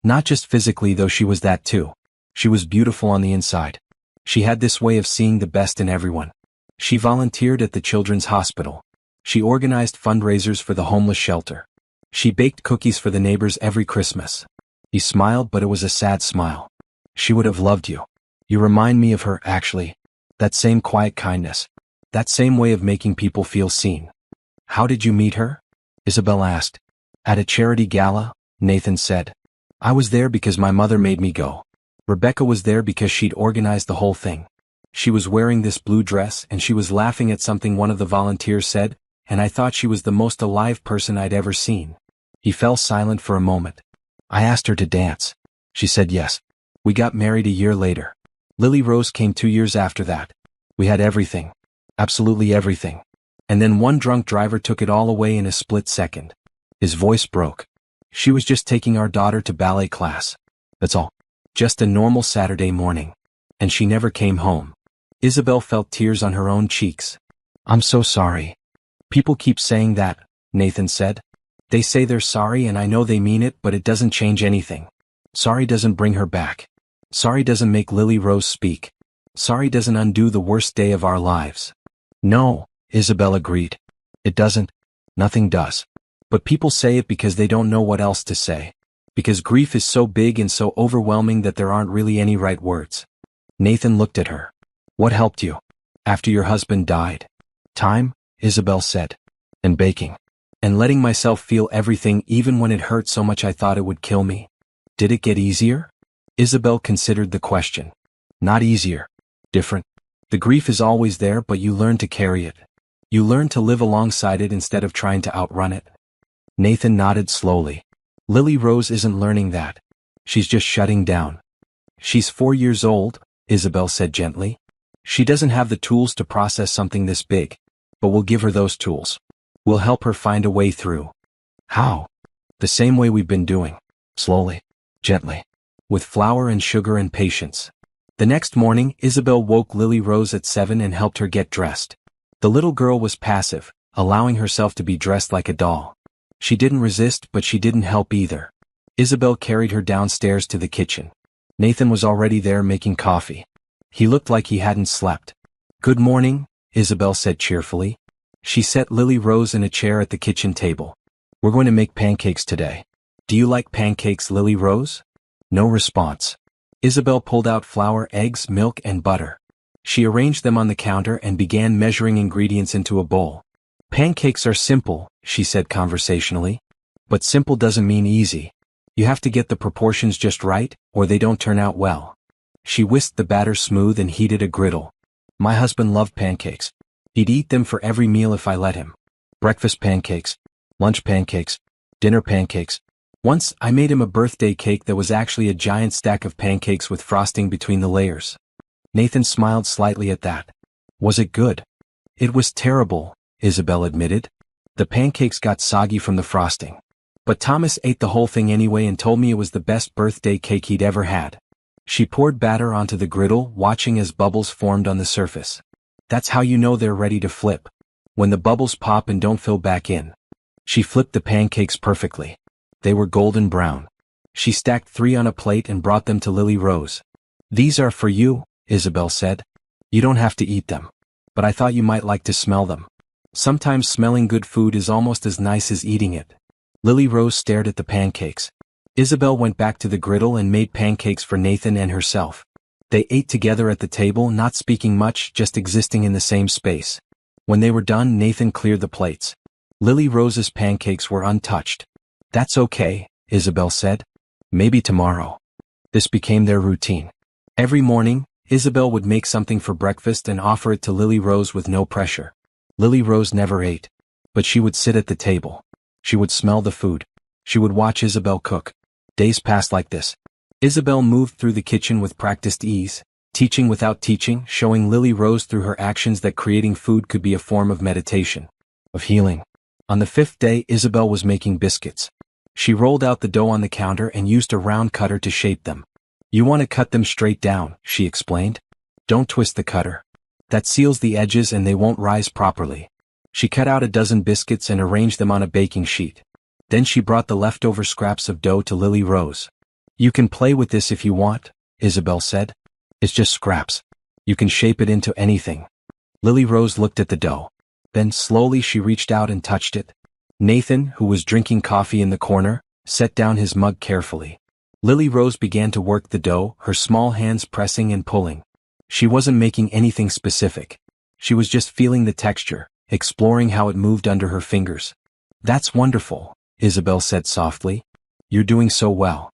"Not just physically, though she was that too. She was beautiful on the inside. She had this way of seeing the best in everyone. She volunteered at the children's hospital. She organized fundraisers for the homeless shelter. She baked cookies for the neighbors every Christmas." He smiled, but it was a sad smile. "She would have loved you. You remind me of her, actually. That same quiet kindness. That same way of making people feel seen." "How did you meet her?" Isabel asked. "At a charity gala," Nathan said. "I was there because my mother made me go. Rebecca was there because she'd organized the whole thing. She was wearing this blue dress and she was laughing at something one of the volunteers said, and I thought she was the most alive person I'd ever seen. He fell silent for a moment. I asked her to dance. She said yes. We got married a year later. Lily Rose came 2 years after that. We had everything. Absolutely everything. And then one drunk driver took it all away in a split second. His voice broke. She was just taking our daughter to ballet class. That's all. Just a normal Saturday morning. And she never came home. Isabel felt tears on her own cheeks. I'm so sorry. People keep saying that, Nathan said. They say they're sorry and I know they mean it, but it doesn't change anything. Sorry doesn't bring her back. Sorry doesn't make Lily Rose speak. Sorry doesn't undo the worst day of our lives. No, Isabel agreed. It doesn't. Nothing does. But people say it because they don't know what else to say. Because grief is so big and so overwhelming that there aren't really any right words. Nathan looked at her. What helped you? After your husband died? Time, Isabel said. And baking. And letting myself feel everything even when it hurt so much I thought it would kill me. Did it get easier? Isabel considered the question. Not easier. Different. The grief is always there, but you learn to carry it. You learn to live alongside it instead of trying to outrun it. Nathan nodded slowly. Lily Rose isn't learning that. She's just shutting down. She's 4 years old, Isabel said gently. She doesn't have the tools to process something this big, but we'll give her those tools. We'll help her find a way through. How? The same way we've been doing. Slowly. Gently. With flour and sugar and patience. The next morning, Isabel woke Lily Rose at 7 and helped her get dressed. The little girl was passive, allowing herself to be dressed like a doll. She didn't resist, but she didn't help either. Isabel carried her downstairs to the kitchen. Nathan was already there making coffee. He looked like he hadn't slept. Good morning, Isabel said cheerfully. She set Lily Rose in a chair at the kitchen table. We're going to make pancakes today. Do you like pancakes, Lily Rose? No response. Isabel pulled out flour, eggs, milk, and butter. She arranged them on the counter and began measuring ingredients into a bowl. Pancakes are simple, she said conversationally. But simple doesn't mean easy. You have to get the proportions just right, or they don't turn out well. She whisked the batter smooth and heated a griddle. My husband loved pancakes. He'd eat them for every meal if I let him. Breakfast pancakes, lunch pancakes, dinner pancakes. Once, I made him a birthday cake that was actually a giant stack of pancakes with frosting between the layers. Nathan smiled slightly at that. Was it good? It was terrible, Isabel admitted. The pancakes got soggy from the frosting. But Thomas ate the whole thing anyway and told me it was the best birthday cake he'd ever had. She poured batter onto the griddle, watching as bubbles formed on the surface. That's how you know they're ready to flip. When the bubbles pop and don't fill back in. She flipped the pancakes perfectly. They were golden brown. She stacked 3 on a plate and brought them to Lily Rose. These are for you, Isabel said. You don't have to eat them. But I thought you might like to smell them. Sometimes smelling good food is almost as nice as eating it. Lily Rose stared at the pancakes. Isabel went back to the griddle and made pancakes for Nathan and herself. They ate together at the table, not speaking much, just existing in the same space. When they were done, Nathan cleared the plates. Lily Rose's pancakes were untouched. That's okay, Isabel said. Maybe tomorrow. This became their routine. Every morning, Isabel would make something for breakfast and offer it to Lily Rose with no pressure. Lily Rose never ate. But she would sit at the table. She would smell the food. She would watch Isabel cook. Days passed like this. Isabel moved through the kitchen with practiced ease, teaching without teaching, showing Lily Rose through her actions that creating food could be a form of meditation, of healing. On the 5th day, Isabel was making biscuits. She rolled out the dough on the counter and used a round cutter to shape them. You want to cut them straight down, she explained. Don't twist the cutter. That seals the edges and they won't rise properly. She cut out a dozen biscuits and arranged them on a baking sheet. Then she brought the leftover scraps of dough to Lily Rose. You can play with this if you want, Isabel said. It's just scraps. You can shape it into anything. Lily Rose looked at the dough. Then slowly she reached out and touched it. Nathan, who was drinking coffee in the corner, set down his mug carefully. Lily Rose began to work the dough, her small hands pressing and pulling. She wasn't making anything specific. She was just feeling the texture, exploring how it moved under her fingers. That's wonderful, Isabel said softly. You're doing so well.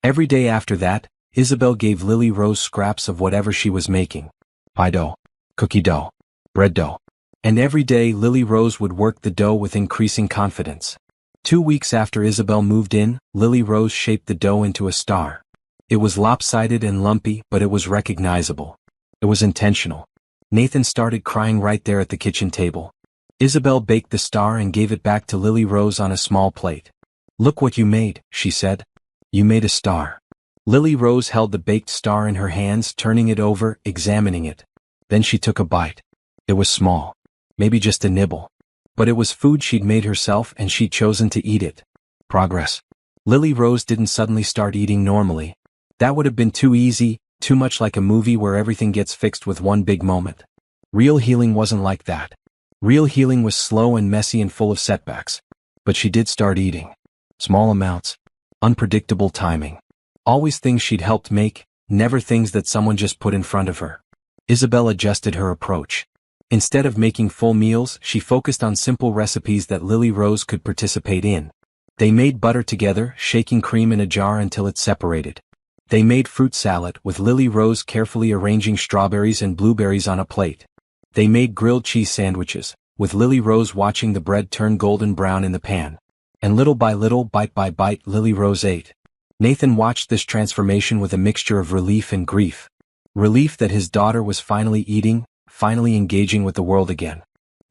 Every day after that, Isabel gave Lily Rose scraps of whatever she was making. pie dough, cookie dough, bread dough. And every day Lily Rose would work the dough with increasing confidence. 2 weeks after Isabel moved in, Lily Rose shaped the dough into a star. It was lopsided and lumpy, but it was recognizable. It was intentional. Nathan started crying right there at the kitchen table. Isabel baked the star and gave it back to Lily Rose on a small plate. "Look what you made," she said. "You made a star." Lily Rose held the baked star in her hands, turning it over, examining it. Then she took a bite. It was small. Maybe just a nibble. But it was food she'd made herself and she'd chosen to eat it. Progress. Lily Rose didn't suddenly start eating normally. That would have been too easy, too much like a movie where everything gets fixed with one big moment. Real healing wasn't like that. Real healing was slow and messy and full of setbacks. But she did start eating. Small amounts. Unpredictable timing. Always things she'd helped make, never things that someone just put in front of her. Isabel adjusted her approach. Instead of making full meals, she focused on simple recipes that Lily Rose could participate in. They made butter together, shaking cream in a jar until it separated. They made fruit salad, with Lily Rose carefully arranging strawberries and blueberries on a plate. They made grilled cheese sandwiches, with Lily Rose watching the bread turn golden brown in the pan. And little by little, bite by bite, Lily Rose ate. Nathan watched this transformation with a mixture of relief and grief. Relief that his daughter was finally eating, finally engaging with the world again.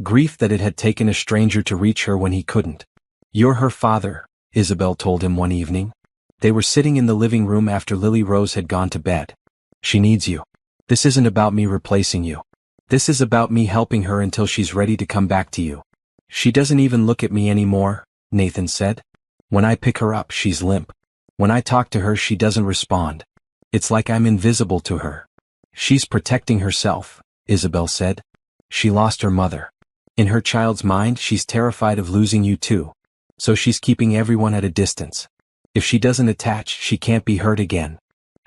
Grief that it had taken a stranger to reach her when he couldn't. "You're her father," Isabel told him one evening. They were sitting in the living room after Lily Rose had gone to bed. "She needs you. This isn't about me replacing you. This is about me helping her until she's ready to come back to you." "She doesn't even look at me anymore," Nathan said. "When I pick her up, she's limp. When I talk to her, she doesn't respond. It's like I'm invisible to her." "She's protecting herself," Isabel said. "She lost her mother. In her child's mind, she's terrified of losing you too. So she's keeping everyone at a distance. If she doesn't attach, she can't be hurt again.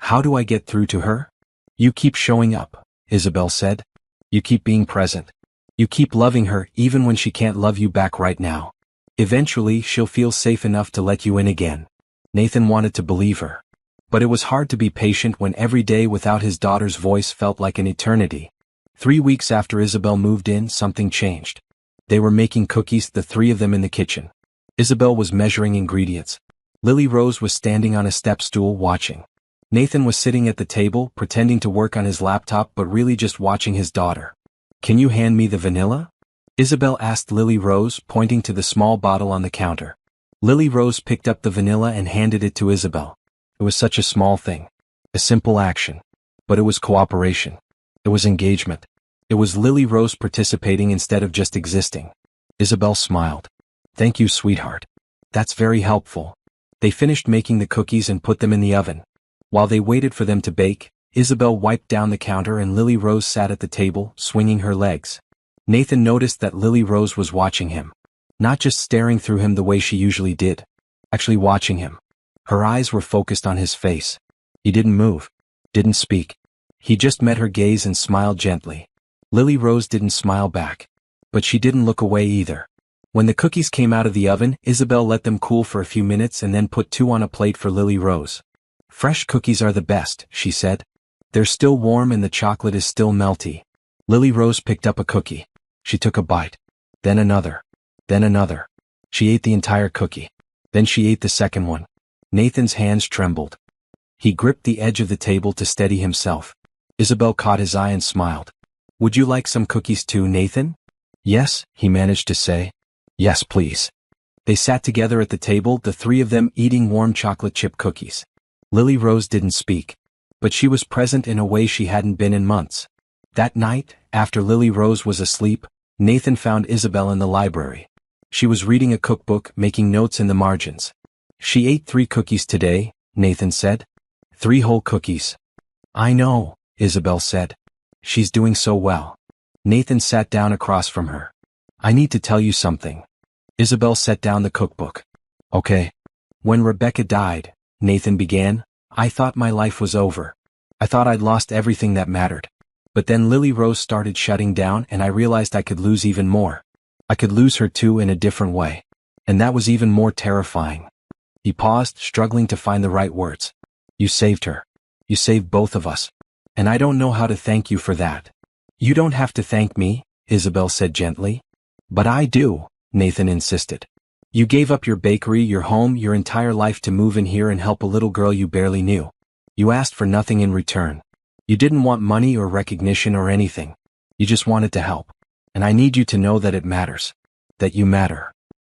How do I get through to her?" "You keep showing up," Isabel said. "You keep being present. You keep loving her even when she can't love you back right now. Eventually, she'll feel safe enough to let you in again." Nathan wanted to believe her. But it was hard to be patient when every day without his daughter's voice felt like an eternity. 3 weeks after Isabel moved in, something changed. They were making cookies, the three of them in the kitchen. Isabel was measuring ingredients. Lily Rose was standing on a step stool watching. Nathan was sitting at the table, pretending to work on his laptop but really just watching his daughter. "Can you hand me the vanilla?" Isabel asked Lily Rose, pointing to the small bottle on the counter. Lily Rose picked up the vanilla and handed it to Isabel. It was such a small thing. A simple action. But it was cooperation. It was engagement. It was Lily Rose participating instead of just existing. Isabel smiled. "Thank you, sweetheart. That's very helpful." They finished making the cookies and put them in the oven. While they waited for them to bake, Isabel wiped down the counter and Lily Rose sat at the table, swinging her legs. Nathan noticed that Lily Rose was watching him. Not just staring through him the way she usually did. Actually watching him. Her eyes were focused on his face. He didn't move. Didn't speak. He just met her gaze and smiled gently. Lily Rose didn't smile back. But she didn't look away either. When the cookies came out of the oven, Isabel let them cool for a few minutes and then put 2 on a plate for Lily Rose. "Fresh cookies are the best," she said. "They're still warm and the chocolate is still melty." Lily Rose picked up a cookie. She took a bite. Then another. Then another. She ate the entire cookie. Then she ate the second one. Nathan's hands trembled. He gripped the edge of the table to steady himself. Isabel caught his eye and smiled. "Would you like some cookies too, Nathan?" "Yes," he managed to say. "Yes, please." They sat together at the table, the three of them eating warm chocolate chip cookies. Lily Rose didn't speak. But she was present in a way she hadn't been in months. That night, after Lily Rose was asleep, Nathan found Isabel in the library. She was reading a cookbook, making notes in the margins. "She ate 3 cookies today," Nathan said. 3 whole cookies. "I know," Isabel said. "She's doing so well." Nathan sat down across from her. "I need to tell you something." Isabel set down the cookbook. "Okay." "When Rebecca died," Nathan began, "I thought my life was over. I thought I'd lost everything that mattered. But then Lily Rose started shutting down and I realized I could lose even more. I could lose her too in a different way. And that was even more terrifying." He paused, struggling to find the right words. "You saved her. You saved both of us. And I don't know how to thank you for that." You don't have to thank me, Isabel said gently. But I do, Nathan insisted. You gave up your bakery, your home, your entire life to move in here and help a little girl you barely knew. You asked for nothing in return. You didn't want money or recognition or anything. You just wanted to help. And I need you to know that it matters. That you matter.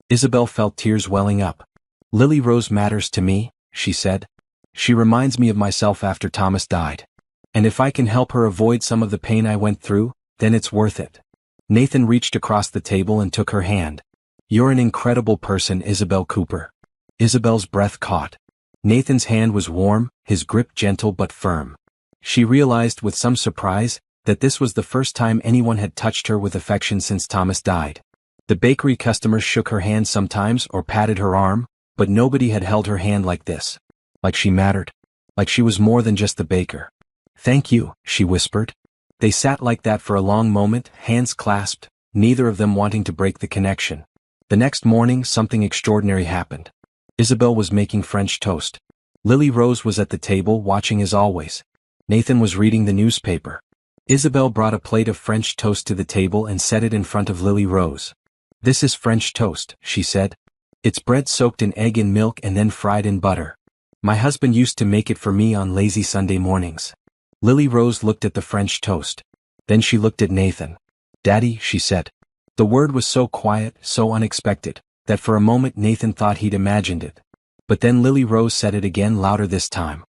Isabel felt tears welling up. Lily Rose matters to me, she said. She reminds me of myself after Thomas died. And if I can help her avoid some of the pain I went through, then it's worth it. Nathan reached across the table and took her hand. You're an incredible person, Isabel Cooper. Isabel's breath caught. Nathan's hand was warm, his grip gentle but firm. She realized with some surprise that this was the first time anyone had touched her with affection since Thomas died. The bakery customers shook her hand sometimes or patted her arm, but nobody had held her hand like this. Like she mattered. Like she was more than just the baker. Thank you, she whispered. They sat like that for a long moment, hands clasped, neither of them wanting to break the connection. The next morning, something extraordinary happened. Isabel was making French toast. Lily Rose was at the table watching as always. Nathan was reading the newspaper. Isabel brought a plate of French toast to the table and set it in front of Lily Rose. This is French toast, she said. It's bread soaked in egg and milk and then fried in butter. My husband used to make it for me on lazy Sunday mornings. Lily Rose looked at the French toast. Then she looked at Nathan. Daddy, she said. The word was so quiet, so unexpected, that for a moment Nathan thought he'd imagined it. But then Lily Rose said it again, louder this time.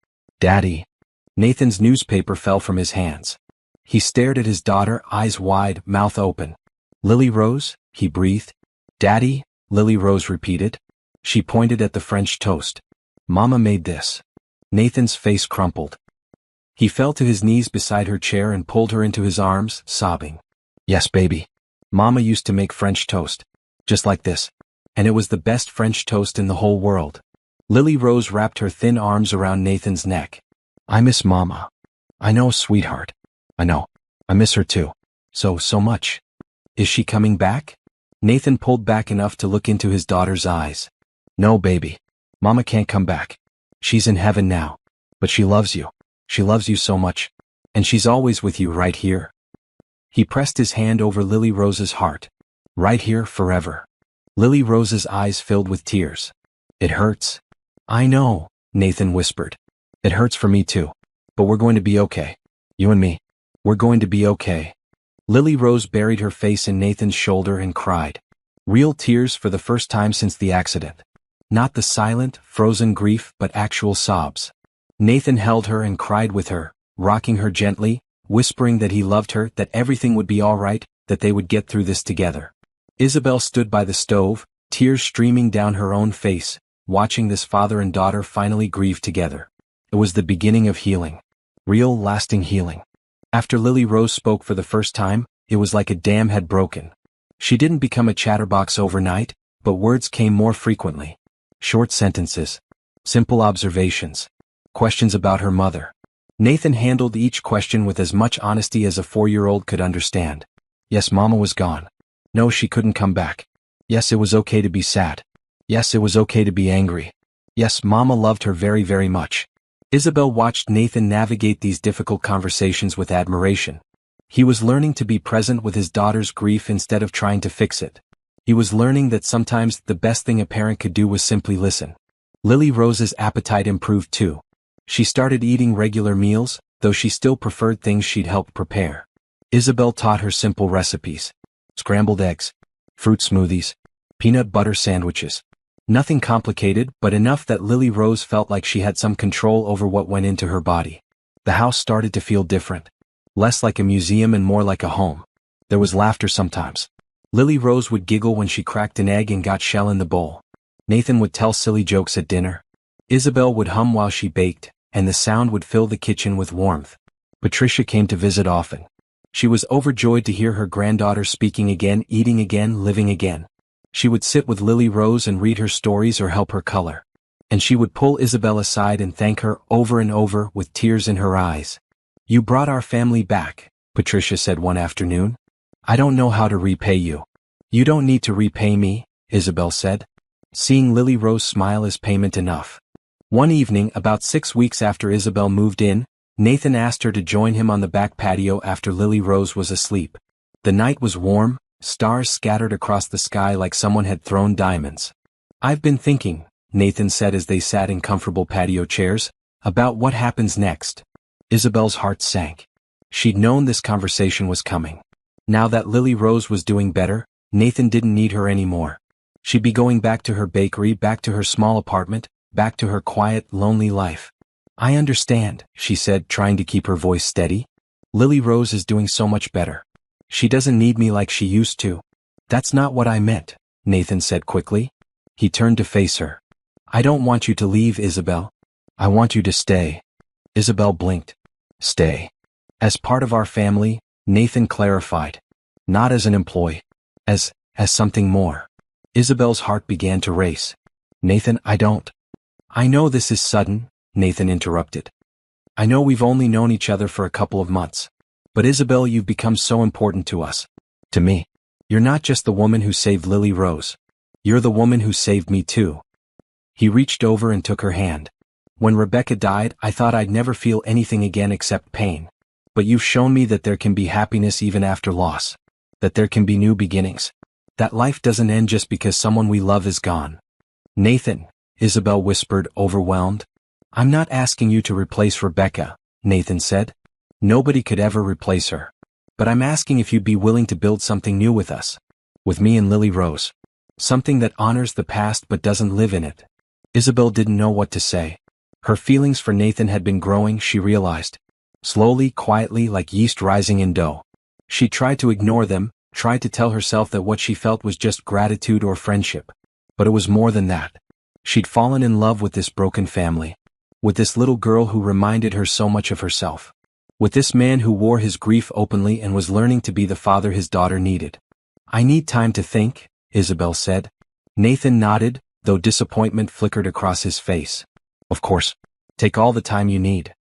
Daddy. Nathan's newspaper fell from his hands. He stared at his daughter, eyes wide, mouth open. Lily Rose, he breathed. Daddy, Lily Rose repeated. She pointed at the French toast. Mama made this. Nathan's face crumpled. He fell to his knees beside her chair and pulled her into his arms, sobbing. Yes, baby. Mama used to make French toast. Just like this. And it was the best French toast in the whole world. Lily Rose wrapped her thin arms around Nathan's neck. I miss Mama. I know, sweetheart. I know. I miss her too. So much. Is she coming back? Nathan pulled back enough to look into his daughter's eyes. No, baby. Mama can't come back. She's in heaven now. But she loves you. She loves you so much. And she's always with you right here. He pressed his hand over Lily Rose's heart. Right here forever. Lily Rose's eyes filled with tears. It hurts. I know, Nathan whispered. It hurts for me too. But we're going to be okay. You and me. We're going to be okay. Lily Rose buried her face in Nathan's shoulder and cried. Real tears for the first time since the accident. Not the silent, frozen grief, but actual sobs. Nathan held her and cried with her, rocking her gently, whispering that he loved her, that everything would be all right, that they would get through this together. Isabel stood by the stove, tears streaming down her own face, watching this father and daughter finally grieve together. It was the beginning of healing. Real, lasting healing. After Lily Rose spoke for the first time, it was like a dam had broken. She didn't become a chatterbox overnight, but words came more frequently. Short sentences. Simple observations. Questions about her mother. Nathan handled each question with as much honesty as a 4-year-old could understand. Yes, Mama was gone. No, she couldn't come back. Yes, it was okay to be sad. Yes, it was okay to be angry. Yes, Mama loved her very, very much. Isabel watched Nathan navigate these difficult conversations with admiration. He was learning to be present with his daughter's grief instead of trying to fix it. He was learning that sometimes the best thing a parent could do was simply listen. Lily Rose's appetite improved too. She started eating regular meals, though she still preferred things she'd helped prepare. Isabel taught her simple recipes. Scrambled eggs, fruit smoothies, peanut butter sandwiches. Nothing complicated, but enough that Lily Rose felt like she had some control over what went into her body. The house started to feel different. Less like a museum and more like a home. There was laughter sometimes. Lily Rose would giggle when she cracked an egg and got shell in the bowl. Nathan would tell silly jokes at dinner. Isabel would hum while she baked, and the sound would fill the kitchen with warmth. Patricia came to visit often. She was overjoyed to hear her granddaughter speaking again, eating again, living again. She would sit with Lily Rose and read her stories or help her color. And she would pull Isabel aside and thank her over and over with tears in her eyes. You brought our family back, Patricia said one afternoon. I don't know how to repay you. You don't need to repay me, Isabel said. Seeing Lily Rose smile is payment enough. One evening, about 6 weeks after Isabel moved in, Nathan asked her to join him on the back patio after Lily Rose was asleep. The night was warm, stars scattered across the sky like someone had thrown diamonds. "I've been thinking," Nathan said as they sat in comfortable patio chairs, "about what happens next." Isabel's heart sank. She'd known this conversation was coming. Now that Lily Rose was doing better, Nathan didn't need her anymore. She'd be going back to her bakery, back to her small apartment, back to her quiet, lonely life. "I understand," she said, trying to keep her voice steady. "Lily Rose is doing so much better. She doesn't need me like she used to." "That's not what I meant," Nathan said quickly. He turned to face her. "I don't want you to leave, Isabel. I want you to stay." Isabel blinked. "Stay. As part of our family," Nathan clarified. "Not as an employee. As something more." Isabel's heart began to race. "Nathan, I know this is sudden," Nathan interrupted. "I know we've only known each other for a couple of months. But Isabel, you've become so important to us. To me. You're not just the woman who saved Lily Rose. You're the woman who saved me too." He reached over and took her hand. "When Rebecca died, I thought I'd never feel anything again except pain. But you've shown me that there can be happiness even after loss. That there can be new beginnings. That life doesn't end just because someone we love is gone." "Nathan," Isabel whispered, overwhelmed. "I'm not asking you to replace Rebecca," Nathan said. "Nobody could ever replace her. But I'm asking if you'd be willing to build something new with us. With me and Lily Rose. Something that honors the past but doesn't live in it." Isabel didn't know what to say. Her feelings for Nathan had been growing, she realized. Slowly, quietly, like yeast rising in dough. She tried to ignore them, tried to tell herself that what she felt was just gratitude or friendship. But it was more than that. She'd fallen in love with this broken family. With this little girl who reminded her so much of herself. With this man who wore his grief openly and was learning to be the father his daughter needed. "I need time to think," Isabel said. Nathan nodded, though disappointment flickered across his face. "Of course. Take all the time you need."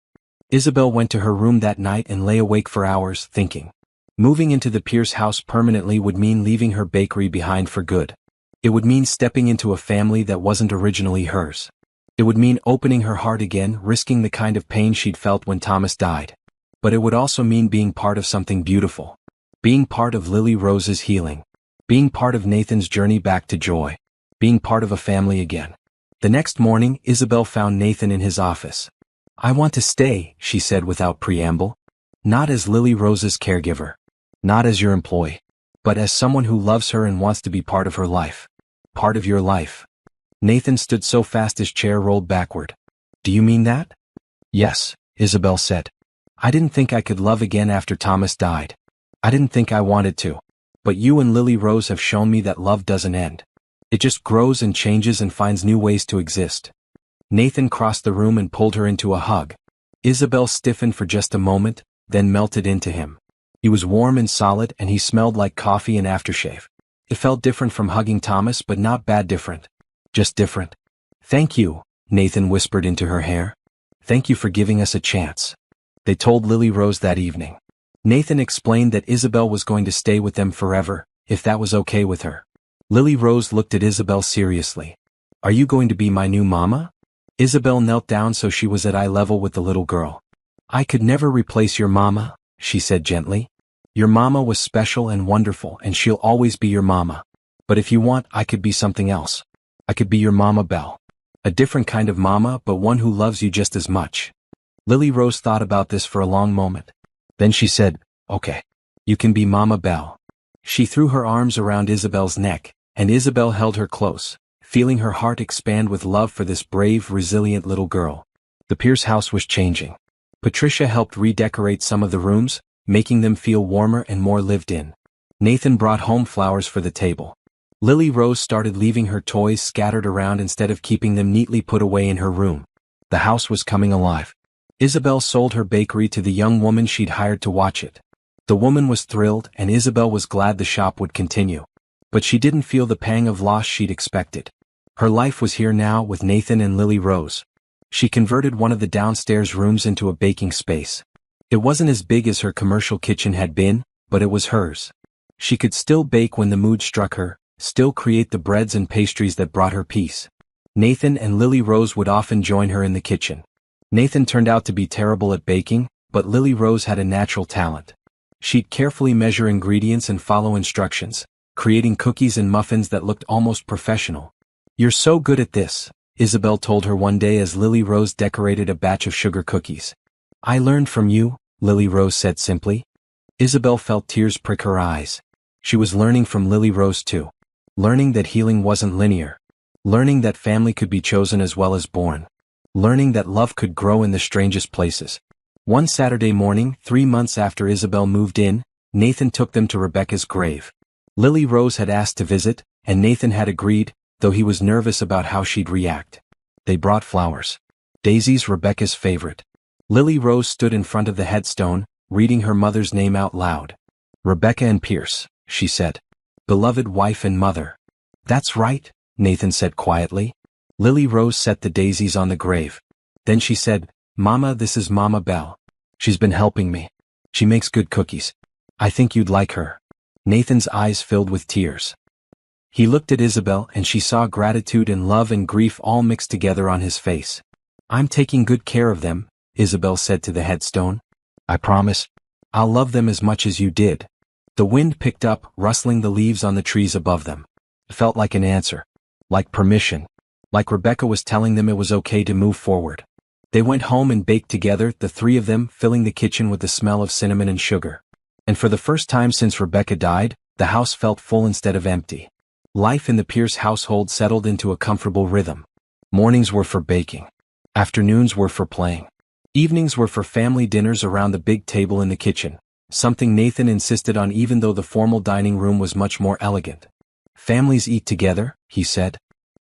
Isabel went to her room that night and lay awake for hours, thinking. Moving into the Pierce house permanently would mean leaving her bakery behind for good. It would mean stepping into a family that wasn't originally hers. It would mean opening her heart again, risking the kind of pain she'd felt when Thomas died. But it would also mean being part of something beautiful. Being part of Lily Rose's healing. Being part of Nathan's journey back to joy. Being part of a family again. The next morning, Isabel found Nathan in his office. "I want to stay," she said without preamble. "Not as Lily Rose's caregiver. Not as your employee. But as someone who loves her and wants to be part of her life. Part of your life." Nathan stood so fast his chair rolled backward. "Do you mean that?" "Yes," Isabel said. "I didn't think I could love again after Thomas died. I didn't think I wanted to. But you and Lily Rose have shown me that love doesn't end. It just grows and changes and finds new ways to exist." Nathan crossed the room and pulled her into a hug. Isabel stiffened for just a moment, then melted into him. He was warm and solid and he smelled like coffee and aftershave. It felt different from hugging Thomas, but not bad different. Just different. "Thank you," Nathan whispered into her hair. "Thank you for giving us a chance." They told Lily Rose that evening. Nathan explained that Isabel was going to stay with them forever, if that was okay with her. Lily Rose looked at Isabel seriously. "Are you going to be my new mama?" Isabel knelt down so she was at eye level with the little girl. "I could never replace your mama," she said gently. "Your mama was special and wonderful and she'll always be your mama. But if you want, I could be something else. I could be your Mama Belle. A different kind of mama, but one who loves you just as much." Lily Rose thought about this for a long moment. Then she said, "Okay. You can be Mama Belle." She threw her arms around Isabel's neck, and Isabel held her close, feeling her heart expand with love for this brave, resilient little girl. The Pierce house was changing. Patricia helped redecorate some of the rooms, making them feel warmer and more lived in. Nathan brought home flowers for the table. Lily Rose started leaving her toys scattered around instead of keeping them neatly put away in her room. The house was coming alive. Isabel sold her bakery to the young woman she'd hired to watch it. The woman was thrilled and Isabel was glad the shop would continue. But she didn't feel the pang of loss she'd expected. Her life was here now with Nathan and Lily Rose. She converted one of the downstairs rooms into a baking space. It wasn't as big as her commercial kitchen had been, but it was hers. She could still bake when the mood struck her, still create the breads and pastries that brought her peace. Nathan and Lily Rose would often join her in the kitchen. Nathan turned out to be terrible at baking, but Lily Rose had a natural talent. She'd carefully measure ingredients and follow instructions, creating cookies and muffins that looked almost professional. "You're so good at this," Isabel told her one day as Lily Rose decorated a batch of sugar cookies. "I learned from you," Lily Rose said simply. Isabel felt tears prick her eyes. She was learning from Lily Rose too. Learning that healing wasn't linear. Learning that family could be chosen as well as born. Learning that love could grow in the strangest places. One Saturday morning, 3 months after Isabel moved in, Nathan took them to Rebecca's grave. Lily Rose had asked to visit, and Nathan had agreed, though he was nervous about how she'd react. They brought flowers. Daisies, Rebecca's favorite. Lily Rose stood in front of the headstone, reading her mother's name out loud. "Rebecca and Pierce," she said. "Beloved wife and mother." "That's right," Nathan said quietly. Lily Rose set the daisies on the grave. Then she said, "Mama, this is Mama Belle. She's been helping me. She makes good cookies. I think you'd like her." Nathan's eyes filled with tears. He looked at Isabel and she saw gratitude and love and grief all mixed together on his face. "I'm taking good care of them," Isabel said to the headstone. "I promise. I'll love them as much as you did." The wind picked up, rustling the leaves on the trees above them. It felt like an answer. Like permission. Like Rebecca was telling them it was okay to move forward. They went home and baked together, the three of them, filling the kitchen with the smell of cinnamon and sugar. And for the first time since Rebecca died, the house felt full instead of empty. Life in the Pierce household settled into a comfortable rhythm. Mornings were for baking. Afternoons were for playing. Evenings were for family dinners around the big table in the kitchen, something Nathan insisted on even though the formal dining room was much more elegant. "Families eat together," he said.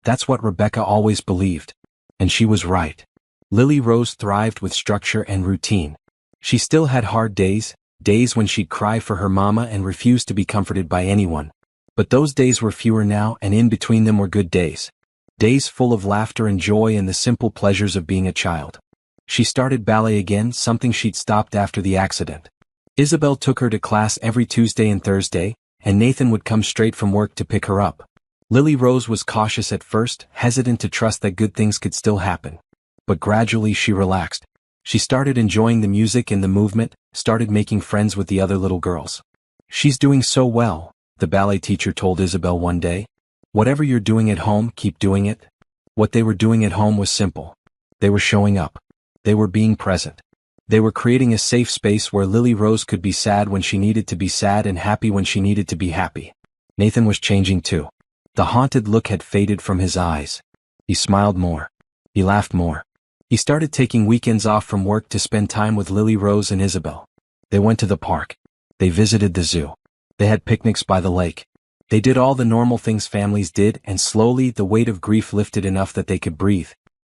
That's what Rebecca always believed. And she was right. Lily Rose thrived with structure and routine. She still had hard days, days when she'd cry for her mama and refuse to be comforted by anyone. But those days were fewer now, and in between them were good days. Days full of laughter and joy and the simple pleasures of being a child. She started ballet again, something she'd stopped after the accident. Isabel took her to class every Tuesday and Thursday, and Nathan would come straight from work to pick her up. Lily Rose was cautious at first, hesitant to trust that good things could still happen. But gradually she relaxed. She started enjoying the music and the movement, started making friends with the other little girls. "She's doing so well," the ballet teacher told Isabel one day. "Whatever you're doing at home, keep doing it." What they were doing at home was simple. They were showing up. They were being present. They were creating a safe space where Lily Rose could be sad when she needed to be sad and happy when she needed to be happy. Nathan was changing too. The haunted look had faded from his eyes. He smiled more. He laughed more. He started taking weekends off from work to spend time with Lily Rose and Isabel. They went to the park. They visited the zoo. They had picnics by the lake. They did all the normal things families did, and slowly the weight of grief lifted enough that they could breathe.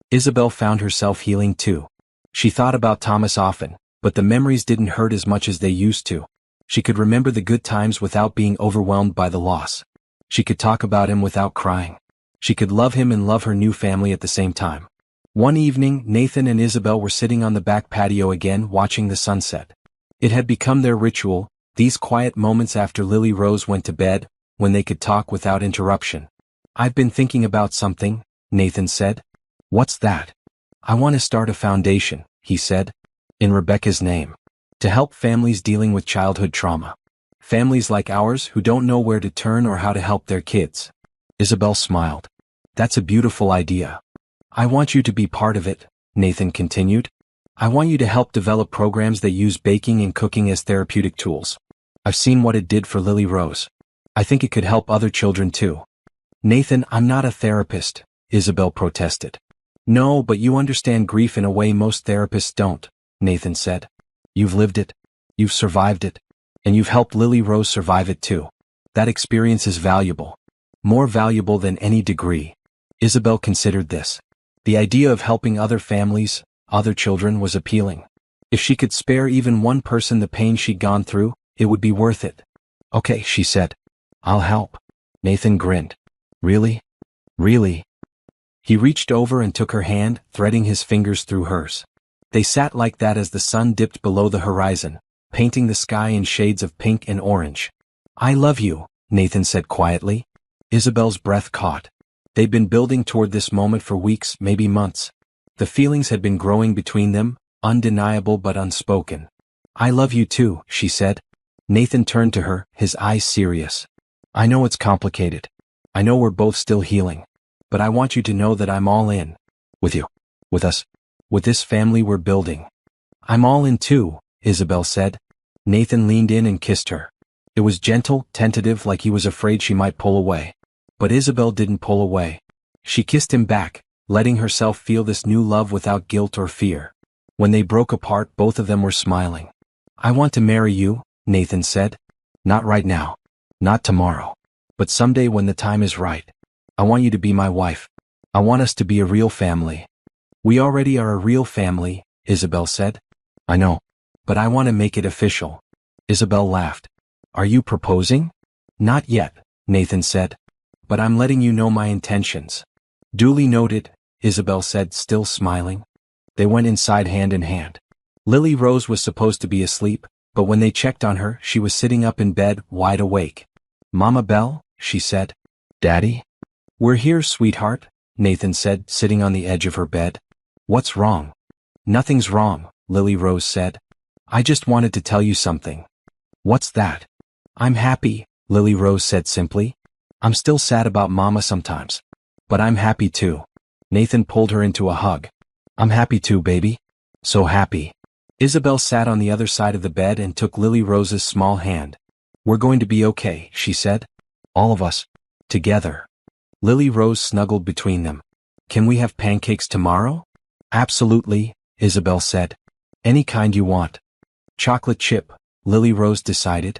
Isabel found herself healing too. She thought about Thomas often, but the memories didn't hurt as much as they used to. She could remember the good times without being overwhelmed by the loss. She could talk about him without crying. She could love him and love her new family at the same time. One evening, Nathan and Isabel were sitting on the back patio again, watching the sunset. It had become their ritual, these quiet moments after Lily Rose went to bed, when they could talk without interruption. "I've been thinking about something," Nathan said. "What's that?" "I want to start a foundation," he said, "in Rebecca's name, to help families dealing with childhood trauma. Families like ours who don't know where to turn or how to help their kids." Isabel smiled. "That's a beautiful idea. I want you to be part of it," Nathan continued. "I want you to help develop programs that use baking and cooking as therapeutic tools. I've seen what it did for Lily Rose. I think it could help other children too." "Nathan, I'm not a therapist," Isabel protested. "No, but you understand grief in a way most therapists don't," Nathan said. "You've lived it. You've survived it. And you've helped Lily Rose survive it too. That experience is valuable. More valuable than any degree." Isabel considered this. The idea of helping other families, other children, was appealing. If she could spare even one person the pain she'd gone through, it would be worth it. "Okay," she said. "I'll help." Nathan grinned. "Really? Really?" He reached over and took her hand, threading his fingers through hers. They sat like that as the sun dipped below the horizon, painting the sky in shades of pink and orange. "I love you," Nathan said quietly. Isabel's breath caught. They'd been building toward this moment for weeks, maybe months. The feelings had been growing between them, undeniable but unspoken. "I love you too," she said. Nathan turned to her, his eyes serious. "I know it's complicated. I know we're both still healing. But I want you to know that I'm all in. With you. With us. With this family we're building." "I'm all in too," Isabel said. Nathan leaned in and kissed her. It was gentle, tentative, like he was afraid she might pull away. But Isabel didn't pull away. She kissed him back, letting herself feel this new love without guilt or fear. When they broke apart, both of them were smiling. "I want to marry you," Nathan said. "Not right now. Not tomorrow. But someday when the time is right. I want you to be my wife. I want us to be a real family." "We already are a real family," Isabel said. "I know. But I want to make it official." Isabel laughed. "Are you proposing?" "Not yet," Nathan said. "But I'm letting you know my intentions." "Duly noted," Isabel said, still smiling. They went inside hand in hand. Lily Rose was supposed to be asleep, but when they checked on her, she was sitting up in bed, wide awake. "Mama Belle," she said. "Daddy?" "We're here, sweetheart," Nathan said, sitting on the edge of her bed. "What's wrong?" "Nothing's wrong," Lily Rose said. "I just wanted to tell you something." "What's that?" "I'm happy," Lily Rose said simply. "I'm still sad about Mama sometimes. But I'm happy too." Nathan pulled her into a hug. "I'm happy too, baby. So happy." Isabel sat on the other side of the bed and took Lily Rose's small hand. "We're going to be okay," she said. "All of us. Together." Lily Rose snuggled between them. "Can we have pancakes tomorrow?" "Absolutely," Isabel said. "Any kind you want." "Chocolate chip," Lily Rose decided.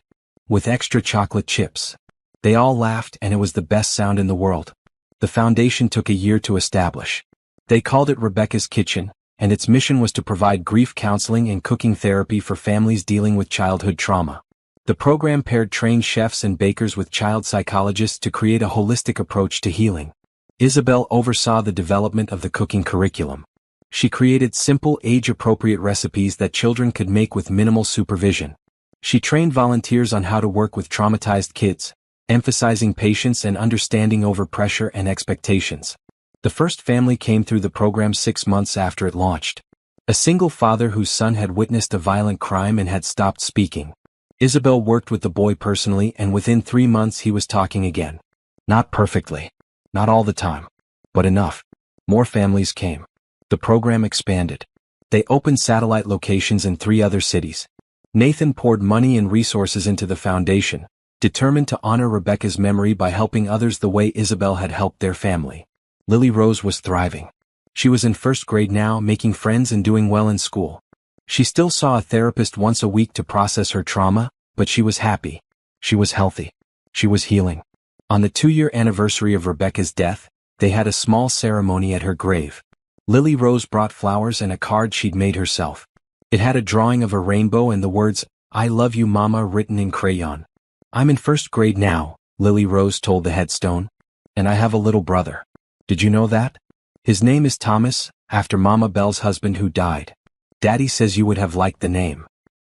"With extra chocolate chips." They all laughed, and it was the best sound in the world. The foundation took a year to establish. They called it Rebecca's Kitchen, and its mission was to provide grief counseling and cooking therapy for families dealing with childhood trauma. The program paired trained chefs and bakers with child psychologists to create a holistic approach to healing. Isabel oversaw the development of the cooking curriculum. She created simple, age-appropriate recipes that children could make with minimal supervision. She trained volunteers on how to work with traumatized kids, emphasizing patience and understanding over pressure and expectations. The first family came through the program 6 months after it launched. A single father whose son had witnessed a violent crime and had stopped speaking. Isabel worked with the boy personally, and within 3 months he was talking again. Not perfectly. Not all the time. But enough. More families came. The program expanded. They opened satellite locations in 3 other cities. Nathan poured money and resources into the foundation, determined to honor Rebecca's memory by helping others the way Isabel had helped their family. Lily Rose was thriving. She was in 1st grade now, making friends and doing well in school. She still saw a therapist once a week to process her trauma, but she was happy. She was healthy. She was healing. On the 2-year anniversary of Rebecca's death, they had a small ceremony at her grave. Lily Rose brought flowers and a card she'd made herself. It had a drawing of a rainbow and the words, "I love you, Mama," written in crayon. "I'm in 1st grade now," Lily Rose told the headstone. "And I have a little brother. Did you know that? His name is Thomas, after Mama Belle's husband who died. Daddy says you would have liked the name."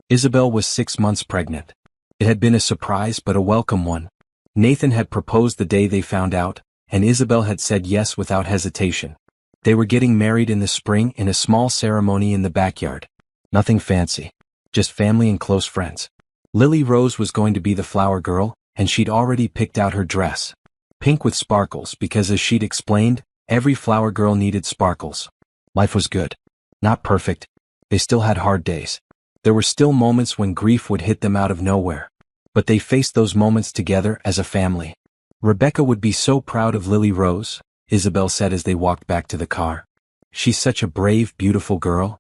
Isabel was 6 months pregnant. It had been a surprise but a welcome one. Nathan had proposed the day they found out, and Isabel had said yes without hesitation. They were getting married in the spring in a small ceremony in the backyard. Nothing fancy. Just family and close friends. Lily Rose was going to be the flower girl, and she'd already picked out her dress. Pink with sparkles because, as she'd explained, every flower girl needed sparkles. Life was good. Not perfect. They still had hard days. There were still moments when grief would hit them out of nowhere. But they faced those moments together as a family. "Rebecca would be so proud of Lily Rose," Isabel said as they walked back to the car. "She's such a brave, beautiful girl."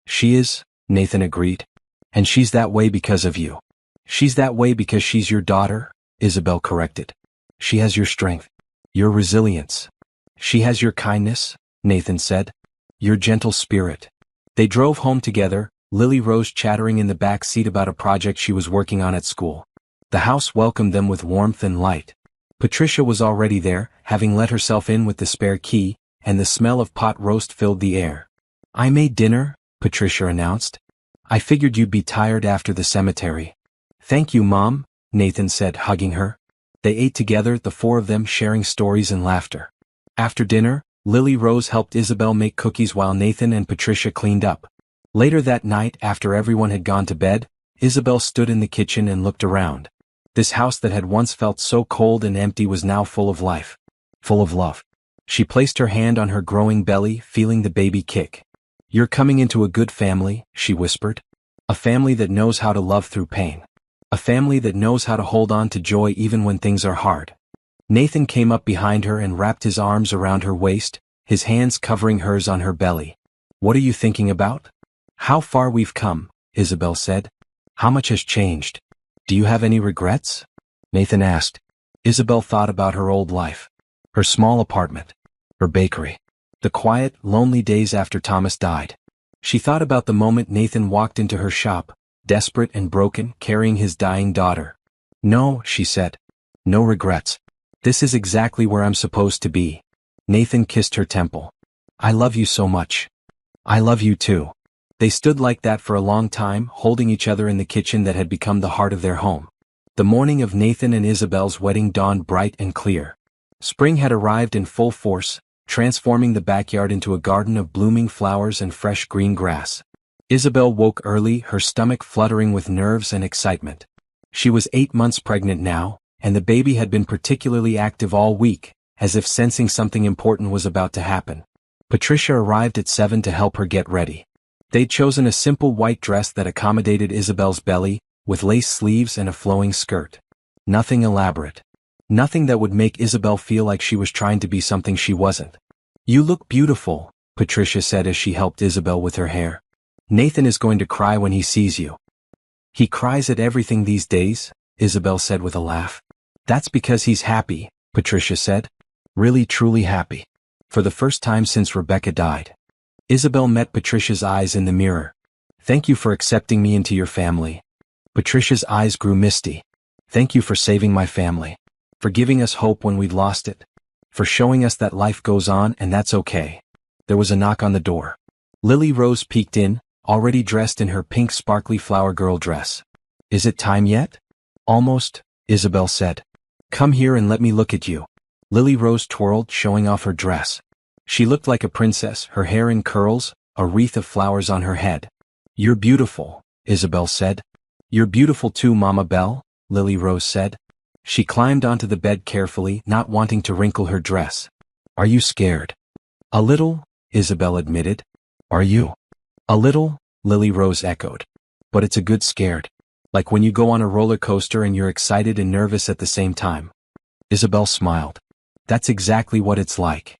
"She is," Nathan agreed. "And she's that way because of you." "She's that way because she's your daughter," Isabel corrected. "She has your strength. Your resilience. She has your kindness," Nathan said. "Your gentle spirit." They drove home together, Lily Rose chattering in the back seat about a project she was working on at school. The house welcomed them with warmth and light. Patricia was already there, having let herself in with the spare key, and the smell of pot roast filled the air. "I made dinner," Patricia announced. "I figured you'd be tired after the cemetery." "Thank you, Mom," Nathan said, hugging her. They ate together, the 4 of them sharing stories and laughter. After dinner, Lily Rose helped Isabel make cookies while Nathan and Patricia cleaned up. Later that night, after everyone had gone to bed, Isabel stood in the kitchen and looked around. This house that had once felt so cold and empty was now full of life. Full of love. She placed her hand on her growing belly, feeling the baby kick. "You're coming into a good family," she whispered. "A family that knows how to love through pain. A family that knows how to hold on to joy even when things are hard." Nathan came up behind her and wrapped his arms around her waist, his hands covering hers on her belly. "What are you thinking about?" "How far we've come," Isabel said. "How much has changed. Do you have any regrets?" Nathan asked. Isabel thought about her old life. Her small apartment. Her bakery. The quiet, lonely days after Thomas died. She thought about the moment Nathan walked into her shop, desperate and broken, carrying his dying daughter. "No," she said. "No regrets. This is exactly where I'm supposed to be." Nathan kissed her temple. "I love you so much." "I love you too." They stood like that for a long time, holding each other in the kitchen that had become the heart of their home. The morning of Nathan and Isabel's wedding dawned bright and clear. Spring had arrived in full force, transforming the backyard into a garden of blooming flowers and fresh green grass. Isabel woke early, her stomach fluttering with nerves and excitement. She was 8 months pregnant now, and the baby had been particularly active all week, as if sensing something important was about to happen. Patricia arrived at 7 to help her get ready. They'd chosen a simple white dress that accommodated Isabel's belly, with lace sleeves and a flowing skirt. Nothing elaborate. Nothing that would make Isabel feel like she was trying to be something she wasn't. "You look beautiful," Patricia said as she helped Isabel with her hair. "Nathan is going to cry when he sees you." "He cries at everything these days," Isabel said with a laugh. "That's because he's happy," Patricia said. "Really truly happy. For the first time since Rebecca died." Isabel met Patricia's eyes in the mirror. "Thank you for accepting me into your family." Patricia's eyes grew misty. "Thank you for saving my family. For giving us hope when we'd lost it. For showing us that life goes on and that's okay." There was a knock on the door. Lily Rose peeked in, already dressed in her pink sparkly flower girl dress. "Is it time yet?" "Almost," Isabel said. "Come here and let me look at you." Lily Rose twirled, showing off her dress. She looked like a princess, her hair in curls, a wreath of flowers on her head. "You're beautiful," Isabel said. "You're beautiful too, Mama Belle," Lily Rose said. She climbed onto the bed carefully, not wanting to wrinkle her dress. "Are you scared?" "A little," Isabel admitted. "Are you?" "A little," Lily Rose echoed. "But it's a good scared. Like when you go on a roller coaster and you're excited and nervous at the same time." Isabel smiled. "That's exactly what it's like."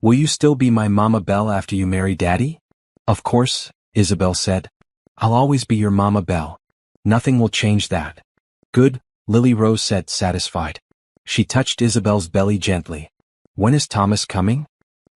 "Will you still be my Mama Belle after you marry Daddy?" "Of course," Isabel said. "I'll always be your Mama Belle. Nothing will change that." "Good," Lily Rose said, satisfied. She touched Isabel's belly gently. "When is Thomas coming?"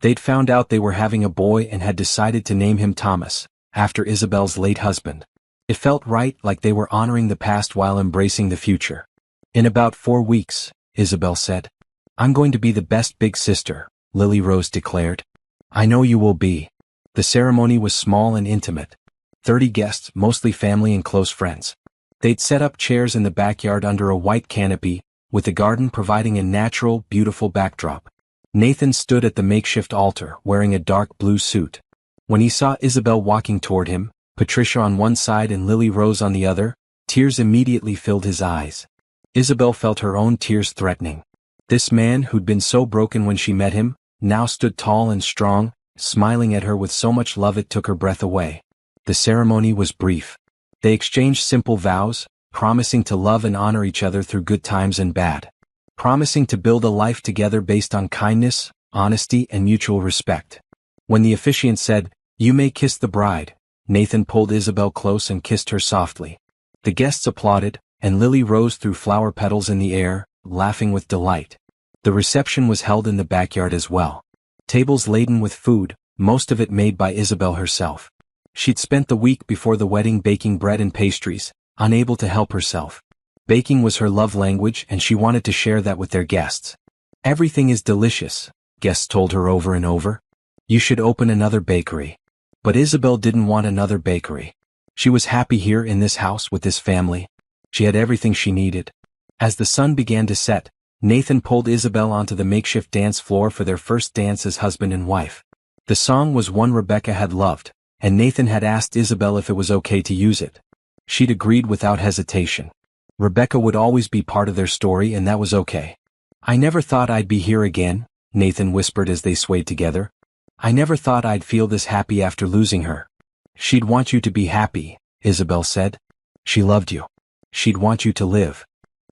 They'd found out they were having a boy and had decided to name him Thomas, after Isabel's late husband. It felt right, like they were honoring the past while embracing the future. "In about 4 weeks," Isabel said. "I'm going to be the best big sister," Lily Rose declared. "I know you will be." The ceremony was small and intimate. 30 guests, mostly family and close friends. They'd set up chairs in the backyard under a white canopy, with the garden providing a natural, beautiful backdrop. Nathan stood at the makeshift altar, wearing a dark blue suit. When he saw Isabel walking toward him, Patricia on one side and Lily Rose on the other, tears immediately filled his eyes. Isabel felt her own tears threatening. This man who'd been so broken when she met him, now stood tall and strong, smiling at her with so much love it took her breath away. The ceremony was brief. They exchanged simple vows, promising to love and honor each other through good times and bad. Promising to build a life together based on kindness, honesty, and mutual respect. When the officiant said, "You may kiss the bride," Nathan pulled Isabel close and kissed her softly. The guests applauded, and Lily Rose threw flower petals in the air, laughing with delight. The reception was held in the backyard as well. Tables laden with food, most of it made by Isabel herself. She'd spent the week before the wedding baking bread and pastries, unable to help herself. Baking was her love language and she wanted to share that with their guests. "Everything is delicious," guests told her over and over. "You should open another bakery." But Isabel didn't want another bakery. She was happy here in this house with this family. She had everything she needed. As the sun began to set, Nathan pulled Isabel onto the makeshift dance floor for their first dance as husband and wife. The song was one Rebecca had loved, and Nathan had asked Isabel if it was okay to use it. She'd agreed without hesitation. Rebecca would always be part of their story, and that was okay. "I never thought I'd be here again," Nathan whispered as they swayed together. "I never thought I'd feel this happy after losing her." "She'd want you to be happy," Isabel said. "She loved you. She'd want you to live."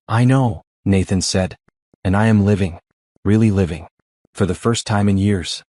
"I know," Nathan said. "And I am living. Really living. For the first time in years."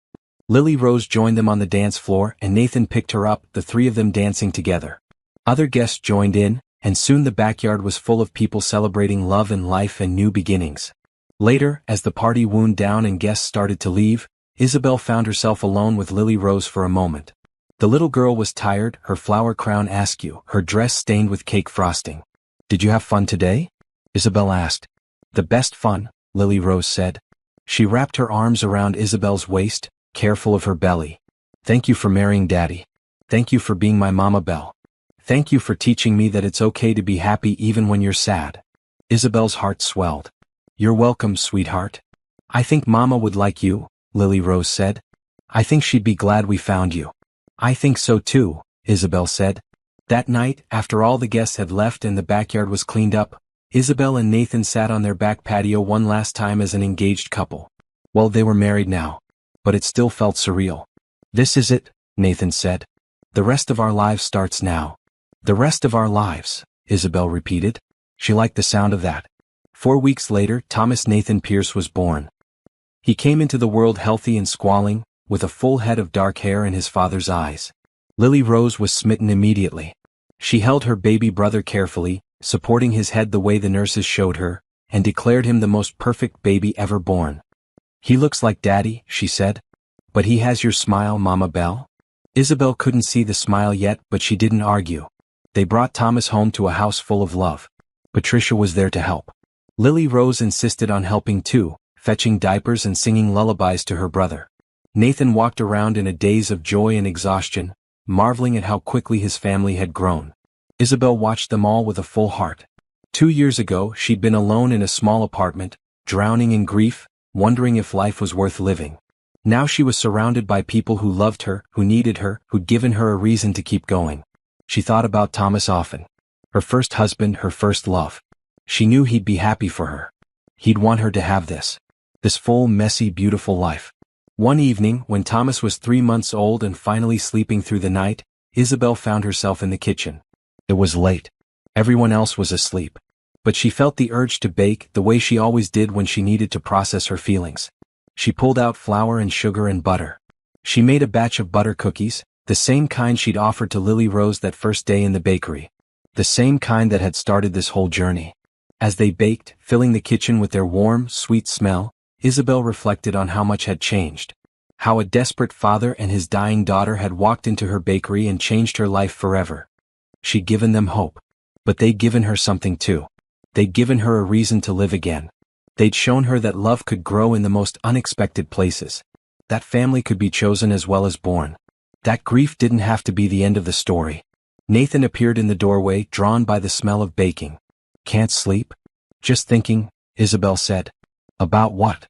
Lily Rose joined them on the dance floor, and Nathan picked her up, the three of them dancing together. Other guests joined in, and soon the backyard was full of people celebrating love and life and new beginnings. Later, as the party wound down and guests started to leave, Isabel found herself alone with Lily Rose for a moment. The little girl was tired, her flower crown askew, her dress stained with cake frosting. "Did you have fun today?" Isabel asked. "The best fun," Lily Rose said. She wrapped her arms around Isabel's waist, careful of her belly. "Thank you for marrying Daddy. Thank you for being my Mama Belle. Thank you for teaching me that it's okay to be happy even when you're sad." Isabel's heart swelled. "You're welcome, sweetheart. I think Mama would like you," Lily Rose said. "I think she'd be glad we found you." "I think so too," Isabel said. That night, after all the guests had left and the backyard was cleaned up, Isabel and Nathan sat on their back patio one last time as an engaged couple. Well, they were married now. But it still felt surreal. "This is it," Nathan said. "The rest of our lives starts now." "The rest of our lives," Isabel repeated. She liked the sound of that. 4 weeks later, Thomas Nathan Pierce was born. He came into the world healthy and squalling, with a full head of dark hair in his father's eyes. Lily Rose was smitten immediately. She held her baby brother carefully, supporting his head the way the nurses showed her, and declared him the most perfect baby ever born. "He looks like Daddy," she said. "But he has your smile, Mama Belle." Isabel couldn't see the smile yet, but she didn't argue. They brought Thomas home to a house full of love. Patricia was there to help. Lily Rose insisted on helping too, fetching diapers and singing lullabies to her brother. Nathan walked around in a daze of joy and exhaustion, marveling at how quickly his family had grown. Isabel watched them all with a full heart. 2 years ago, she'd been alone in a small apartment, drowning in grief, wondering if life was worth living. Now she was surrounded by people who loved her, who needed her, who'd given her a reason to keep going. She thought about Thomas often. Her first husband, her first love. She knew he'd be happy for her. He'd want her to have this full, messy, beautiful life. One evening, when Thomas was 3 months old and finally sleeping through the night, Isabel found herself in the kitchen. It was late. Everyone else was asleep. But she felt the urge to bake, the way she always did when she needed to process her feelings. She pulled out flour and sugar and butter. She made a batch of butter cookies, the same kind she'd offered to Lily Rose that first day in the bakery. The same kind that had started this whole journey. As they baked, filling the kitchen with their warm, sweet smell, Isabel reflected on how much had changed. How a desperate father and his dying daughter had walked into her bakery and changed her life forever. She'd given them hope. But they'd given her something too. They'd given her a reason to live again. They'd shown her that love could grow in the most unexpected places. That family could be chosen as well as born. That grief didn't have to be the end of the story. Nathan appeared in the doorway, drawn by the smell of baking. "Can't sleep?" "Just thinking," Isabel said. "About what?"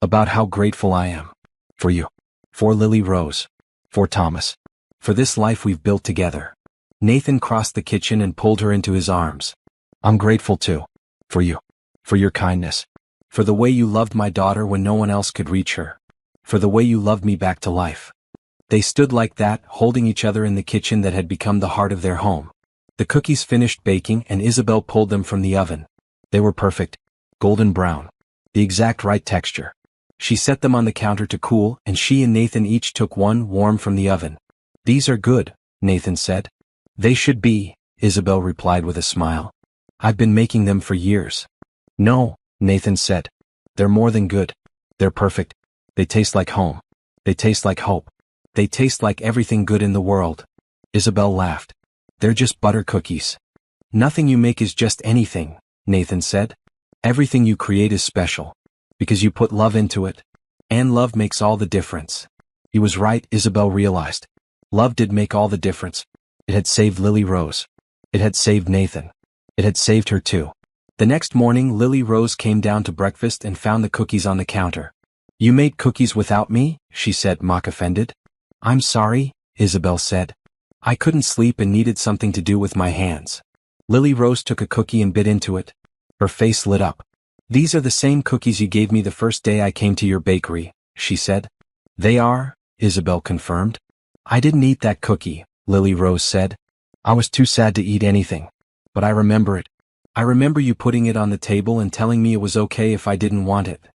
"About how grateful I am. For you. For Lily Rose. For Thomas. For this life we've built together." Nathan crossed the kitchen and pulled her into his arms. "I'm grateful too. For you. For your kindness. For the way you loved my daughter when no one else could reach her. For the way you loved me back to life." They stood like that, holding each other in the kitchen that had become the heart of their home. The cookies finished baking and Isabel pulled them from the oven. They were perfect. Golden brown. The exact right texture. She set them on the counter to cool, and she and Nathan each took one warm from the oven. "These are good," Nathan said. "They should be," Isabel replied with a smile. "I've been making them for years." "No," Nathan said. "They're more than good. They're perfect. They taste like home. They taste like hope. They taste like everything good in the world." Isabel laughed. "They're just butter cookies." "Nothing you make is just anything," Nathan said. "Everything you create is special. Because you put love into it. And love makes all the difference." He was right, Isabel realized. Love did make all the difference. It had saved Lily Rose. It had saved Nathan. It had saved her too. The next morning, Lily Rose came down to breakfast and found the cookies on the counter. "You made cookies without me?" she said, mock offended. "I'm sorry," Isabel said. I couldn't sleep and needed something to do with my hands. Lily Rose took a cookie and bit into it. Her face lit up. "These are the same cookies you gave me the first day I came to your bakery," she said. "They are," Isabel confirmed. "I didn't eat that cookie," Lily Rose said. "I was too sad to eat anything. But I remember it. I remember you putting it on the table and telling me it was okay if I didn't want it."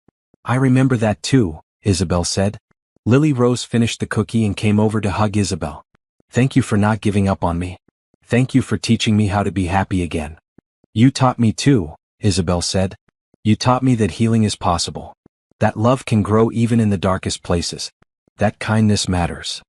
"I remember that too," Isabel said. Lily Rose finished the cookie and came over to hug Isabel. "Thank you for not giving up on me. Thank you for teaching me how to be happy again." "You taught me too," Isabel said. "You taught me that healing is possible. That love can grow even in the darkest places. That kindness matters."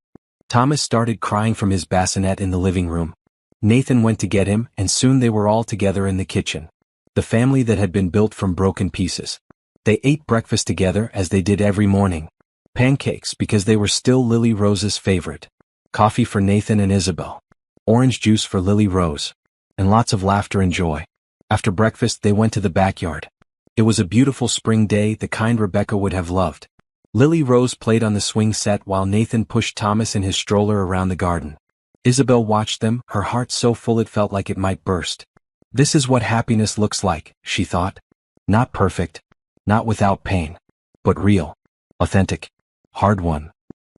Thomas started crying from his bassinet in the living room. Nathan went to get him, and soon they were all together in the kitchen. The family that had been built from broken pieces. They ate breakfast together as they did every morning. Pancakes because they were still Lily Rose's favorite. Coffee for Nathan and Isabel. Orange juice for Lily Rose. And lots of laughter and joy. After breakfast they went to the backyard. It was a beautiful spring day, the kind Rebecca would have loved. Lily Rose played on the swing set while Nathan pushed Thomas in his stroller around the garden. Isabel watched them, her heart so full it felt like it might burst. This is what happiness looks like, she thought. Not perfect. Not without pain. But real. Authentic. Hard-won.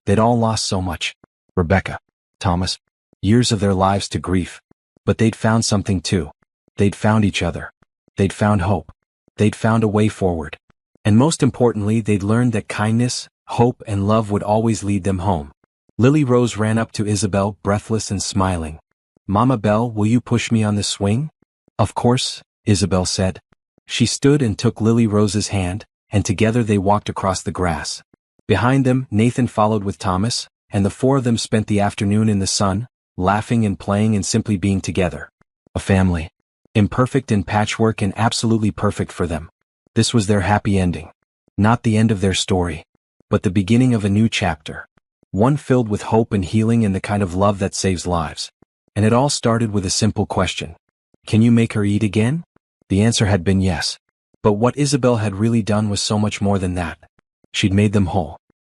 They'd all lost so much. Rebecca. Thomas. Years of their lives to grief. But they'd found something too. They'd found each other. They'd found hope. They'd found a way forward. And most importantly, they'd learned that kindness, hope, and love would always lead them home. Lily Rose ran up to Isabel, breathless and smiling. "Mama Belle, will you push me on the swing?" "Of course," Isabel said. She stood and took Lily Rose's hand, and together they walked across the grass. Behind them, Nathan followed with Thomas, and the four of them spent the afternoon in the sun, laughing and playing and simply being together. A family. Imperfect in patchwork and absolutely perfect for them. This was their happy ending. Not the end of their story, but the beginning of a new chapter. One filled with hope and healing and the kind of love that saves lives. And it all started with a simple question. Can you make her eat again? The answer had been yes. But what Isabel had really done was so much more than that. She'd made them whole.